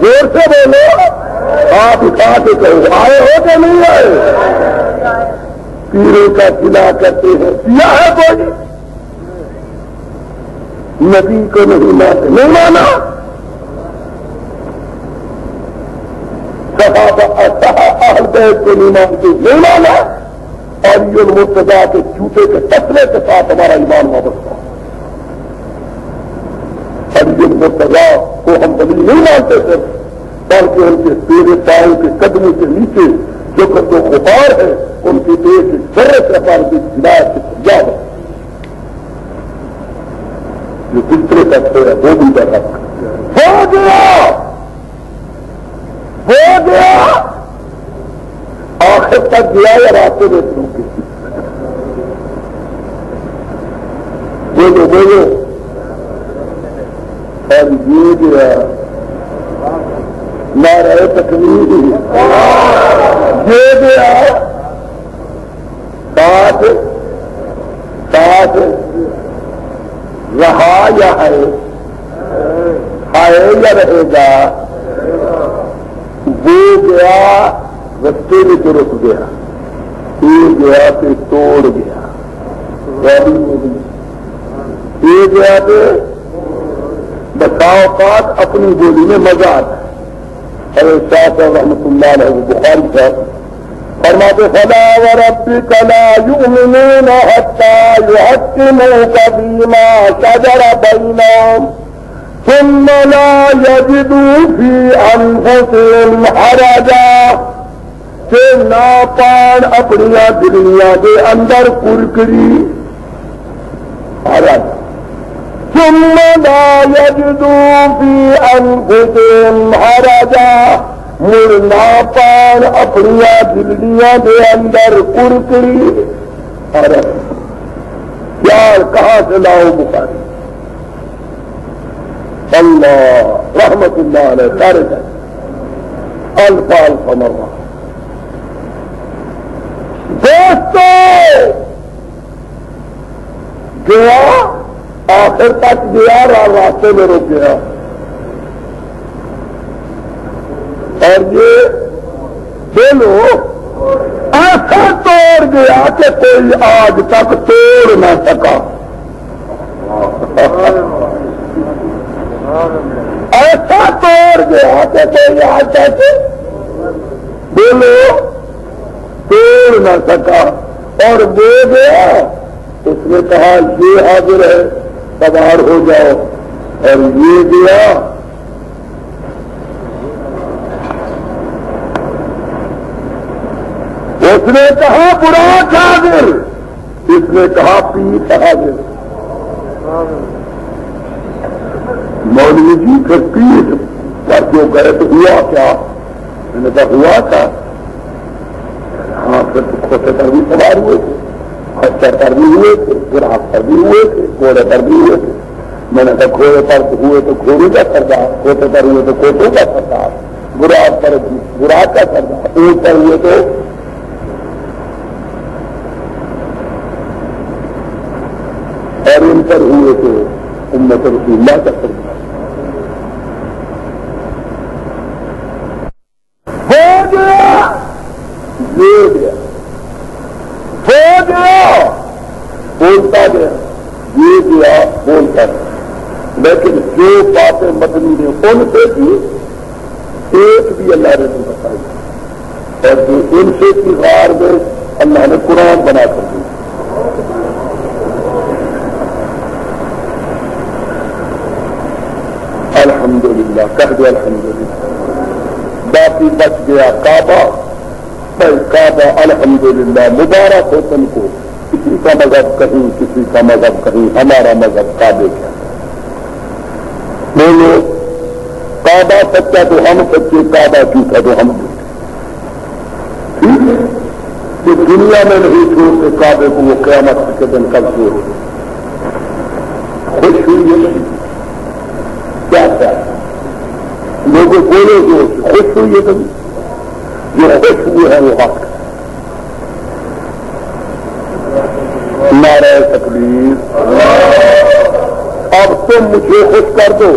زور سے بولو آپ اٹھا کے کہو آئے ہو کہ نہیں آئے. پیروں کا قلعہ کرتے ہیں کیا ہے کوئی نبی کو نہیں مانتے نہیں مانا اہل بیت کو نہیں مانتے نہیں مانا اور یہ مرتضیٰ کے جوتے کے تسلے کے ساتھ ہمارا ایمان وابستہ اور یہ مرتضیٰ کو ہم کبھی نہیں مانتے تھے بلکہ ان کے تیرے پاؤں کے قدموں کے نیچے جو جو غبار ہے ان کی ایک ذرے سے ہمارے کی ہدایت سے سمجھا ہے جو دوسرے کرتے ہیں وہ بھی پیدا ہو گیا آخر تک گیا یا راستے میں روکے بولو اور یہ گیا نعرہ تکبیر، یہ گیا ساتھ ساتھ رہا یا ہے یا رہے گا، وہ گیا رستے میں تو رک گیا، یہ گیا تو توڑ گیا، یہ گیا تو بسا اوقات اپنی بولی میں مزہ آتا ہے۔ حضرت شاہ صاحب رحمۃ اللہ علیہ بخاری صاحب فرماتے فلا وربك لا يؤمنون حتى يحكموك فيما شجر بينهم ثم لا يجدوا في انفسهم حرجا، کہ ناپان اپنی دلیاں دے اندر کرکری حرج، ثم لا يجدوا في انفسهم حرجا، مر ناپان اپنی دلیاں دے اندر کرکری حرج۔ پیار کہاں سے لاؤ؟ بخاری اللہ رحمت اللہ علیہ سارے جائے الفال فمرہ۔ دوستو گیا آخر تک گیا، راستے میں رک گیا، اور یہ بولو ایسا توڑ گیا کہ کوئی آج تک توڑ نہ سکا، ایسا توڑ گیا کہ کوئی آج تک بولو توڑ نہ سکا، اور وہ گیا اس نے کہا یہ حاضر ہے سوار ہو جاؤ، اور یہ گیا اس نے کہا براق حاضر، اس نے کہا پیٹ حاضر۔ مولوی جی پھر پیٹ پر جو گئے تو ہوا کیا؟ میں نے کہا ہوا تھا، ہاں پھر تو کھوتے پر بھی سوار ہوئے تھے، خچر پر بھی ہوئے تھے، براق پر بھی ہوئے تھے، گھوڑے پر بھی ہوئے تھے۔ میں نے کہا گھوڑے پر ہوئے تو گھوڑے کا سردار، کھوتے پر ہوئے تو کھوتوں کا سردار، براق پر براق کا سردار، اونٹ پر ہوئے تو اور ان پر ہوئے تو امت رسول اللہ کا سردار۔ ہو گیا یہ گیا، ہو گیا بولتا گیا، یہ گیا بولتا گیا، لیکن جو باتیں مدنی نے ان سے کی ایک بھی اللہ نے نہیں بتائی، اور جو ان سے کی غار میں اللہ نے قرآن بنا کر دی۔ الحمدللہ کہہ دو الحمدللہ، باقی بچ گیا کعبہ، کعبہ الحمدللہ مبارک ہو تم کو، کسی کا مذہب کہیں کسی کا مذہب کہیں، ہمارا مذہب کعبے کا۔ بولو کعبہ سچا تو ہم سچے، کعبہ جھوٹا تو ہم جھوٹے، ٹھیک ہے؟ کہ دنیا میں نہیں چھوڑتے کعبے کو، وہ قیامت کے دن کل چھوڑ خوش ہوئی ہے نہیں کیا لوگوں بولے جو خوش ہوئی ہے کبھی؟ جو خوش ہوئے ہیں وہ حق ہے۔ نعرہ تکبیر۔ اب تم مجھے خوش کر دو،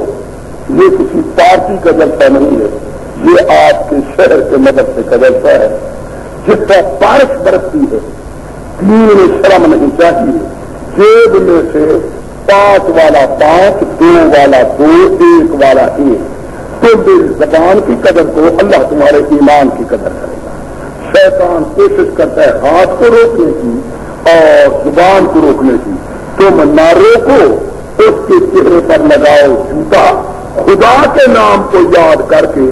یہ کسی پارٹی کا جلسہ نہیں ہے، یہ آپ کے شہر کے مدرسے کا جلسہ ہے، جس پر بارش برستی ہے، تین شرم نہیں چاہیے، جیب میں سے 5 والا 5، 2 والا 2، 1 والا 1۔ تم بھی زبان کی قدر کرو، اللہ تمہارے ایمان کی قدر کرے گا۔ شیطان کوشش کرتا ہے ہاتھ کو روکنے کی اور زبان کو روکنے کی، تم نہ روکو، اس کے چہرے پر لگاؤ جوتا، خدا کے نام کو یاد کر کے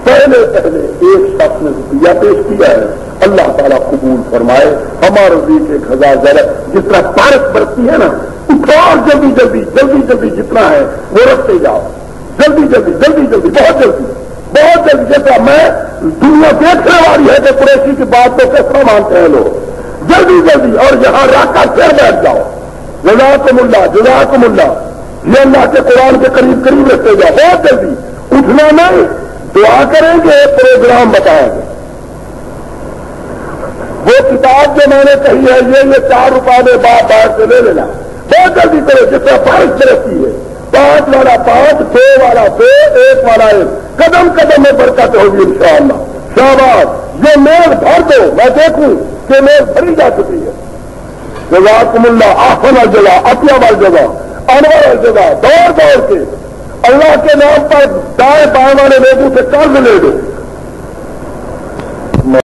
پہلے ایک شخص نے روپیہ پیش کیا ہے، اللہ تعالیٰ قبول فرمائے۔ ہمارے بیچ 1000 ذرا جس طرح بارش برستی ہے نا، اٹھاؤ جلدی جلدی جلدی جلدی جتنا ہے وہ رکھتے جاؤ، جلدی جلدی جلدی جلدی بہت جلدی بہت جلدی۔ جیسا میں دنیا دیکھنے والی ہے کہ قریشی کی بات کو کس طرح مانتے ہیں لوگ، جلدی جلدی، اور یہاں رکھ کر پھر بیٹھ جاؤ۔ جزاکم اللہ جزاکم اللہ، یہ اللہ کے قرآن کے قریب قریب رکھتے جاؤ بہت جلدی اٹھنا نہیں دعا کریں گے پروگرام بتائیں گے وہ کتاب جو میں نے کہی ہے یہ 4 روپئے میں باہر سے لے لینا بہت جلدی کرو جس طرح بارش برستی ہے 5 والا 5 2 والا 2 1 والا 1 قدم قدم میں برکت ہوگی انشاءاللہ شاباش یہ میل بھر دو میں دیکھوں کہ میل بھری جا چکی ہے جزاکم اللہ آفن الجزا اطیب الجزا انور الجزا دوڑ دوڑ کے اللہ کے نام پر دائیں بائیں والے لوگوں سے قرض لے دو